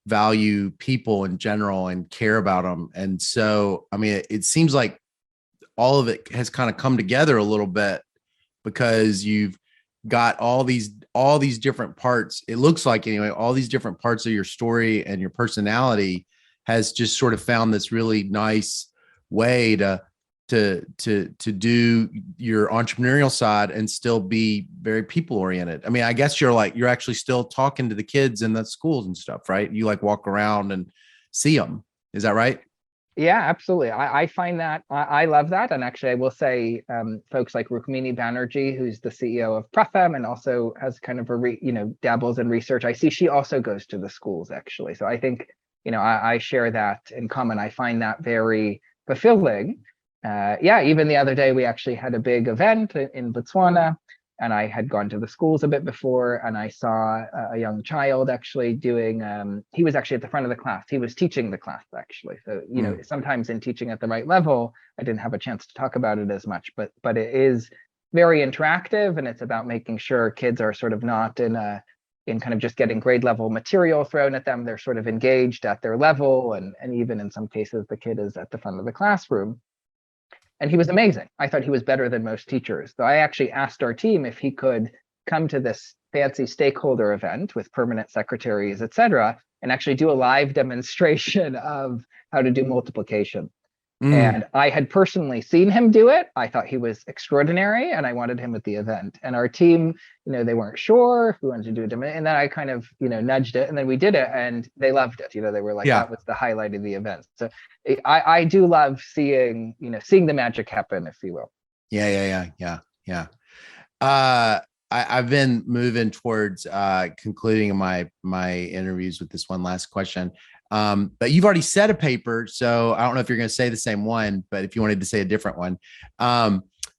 Speaker 2: value people in general and care about them. And so, I mean, it seems like all of it has kind of come together a little bit because you've got all these different parts. It looks like anyway, all these different parts of your story and your personality has just sort of found this really nice way to do your entrepreneurial side and still be very people oriented. I mean, I guess you're actually still talking to the kids in the schools and stuff, right? You walk around and see them. Is that right?
Speaker 1: Yeah, absolutely. I find that I love that. And actually, I will say folks like Rukmini Banerjee, who's the CEO of Prafem and also has kind of dabbles in research. I see she also goes to the schools actually. So I think, I share that in common. I find that very fulfilling. Even the other day, we actually had a big event in Botswana and I had gone to the schools a bit before and I saw a young child actually doing, he was actually at the front of the class. He was teaching the class actually. So, sometimes in teaching at the right level, I didn't have a chance to talk about it as much, but it is very interactive and it's about making sure kids are sort of not in kind of just getting grade level material thrown at them. They're sort of engaged at their level. And even in some cases, the kid is at the front of the classroom. And he was amazing. I thought he was better than most teachers. So I actually asked our team if he could come to this fancy stakeholder event with permanent secretaries, et cetera, and actually do a live demonstration of how to do multiplication. And I had personally seen him do it. I thought he was extraordinary, and I wanted him at the event. And our team, they weren't sure who wanted to do it. And then I kind of, nudged it, and then we did it, and they loved it. They were like, that was the highlight of the event. So I do love seeing the magic happen, if you will.
Speaker 2: Yeah. I've been moving towards concluding my interviews with this one last question. But you've already said a paper, so I don't know if you're going to say the same one, but if you wanted to say a different one.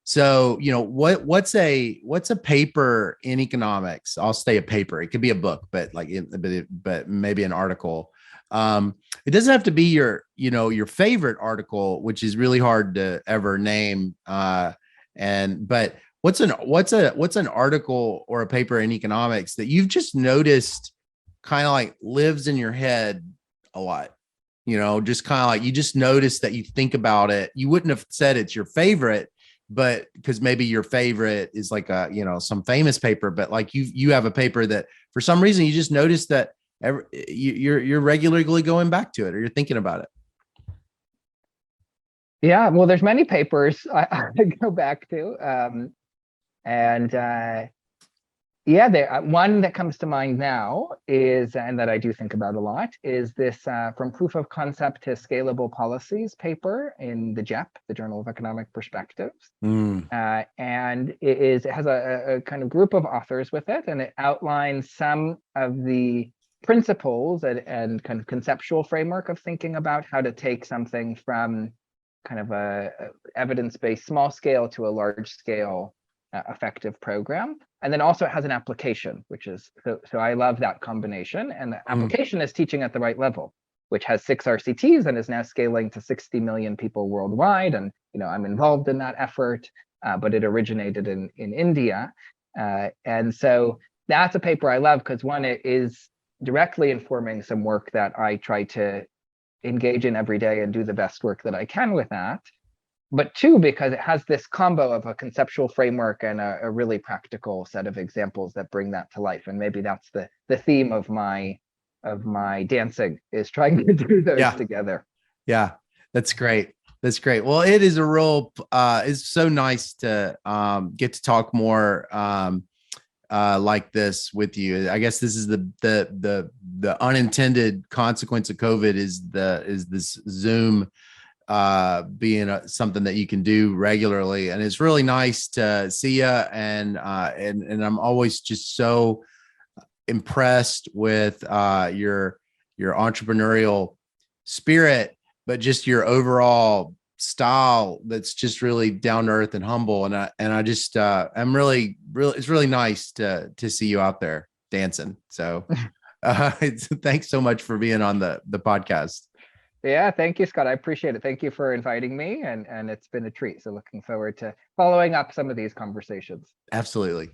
Speaker 2: So, what's a paper in economics? I'll say a paper. It could be a book, but but maybe an article. It doesn't have to be your favorite article, which is really hard to ever name. But what's an article or a paper in economics that you've just noticed kind of like lives in your head a lot, just kind of like you just notice that you think about it. You wouldn't have said it's your favorite, but because maybe your favorite is like some famous paper, but like you have a paper that for some reason you just notice that you're regularly going back to it, or you're thinking about it.
Speaker 1: Yeah, well, there's many papers I go back to, one that comes to mind now is, and that I do think about a lot, is this From Proof of Concept to Scalable Policies paper in the JEP, the Journal of Economic Perspectives. And it has a kind of group of authors with it, and it outlines some of the principles and kind of conceptual framework of thinking about how to take something from kind of a evidence-based small scale to a large scale effective program. And then also it has an application, which is, so I love that combination. And the application is teaching at the right level, which has 6 RCTs and is now scaling to 60 million people worldwide. And, I'm involved in that effort, but it originated in India. And so that's a paper I love because one, it is directly informing some work that I try to engage in every day and do the best work that I can with that. But 2, because it has this combo of a conceptual framework and a really practical set of examples that bring that to life. And maybe that's the theme of my dancing, is trying to do those together.
Speaker 2: Yeah, that's great. That's great. Well, it is it's so nice to get to talk more like this with you. I guess this is the unintended consequence of COVID is this Zoom being something that you can do regularly, and it's really nice to see you. And I'm always just so impressed with your your spirit, but just your overall style that's just really down to earth and humble. And I just I'm really it's really nice to see you out there dancing. So thanks so much for being on the podcast.
Speaker 1: Yeah, thank you, Scott. I appreciate it. Thank you for inviting me, and it's been a treat. So looking forward to following up some of these conversations.
Speaker 2: Absolutely.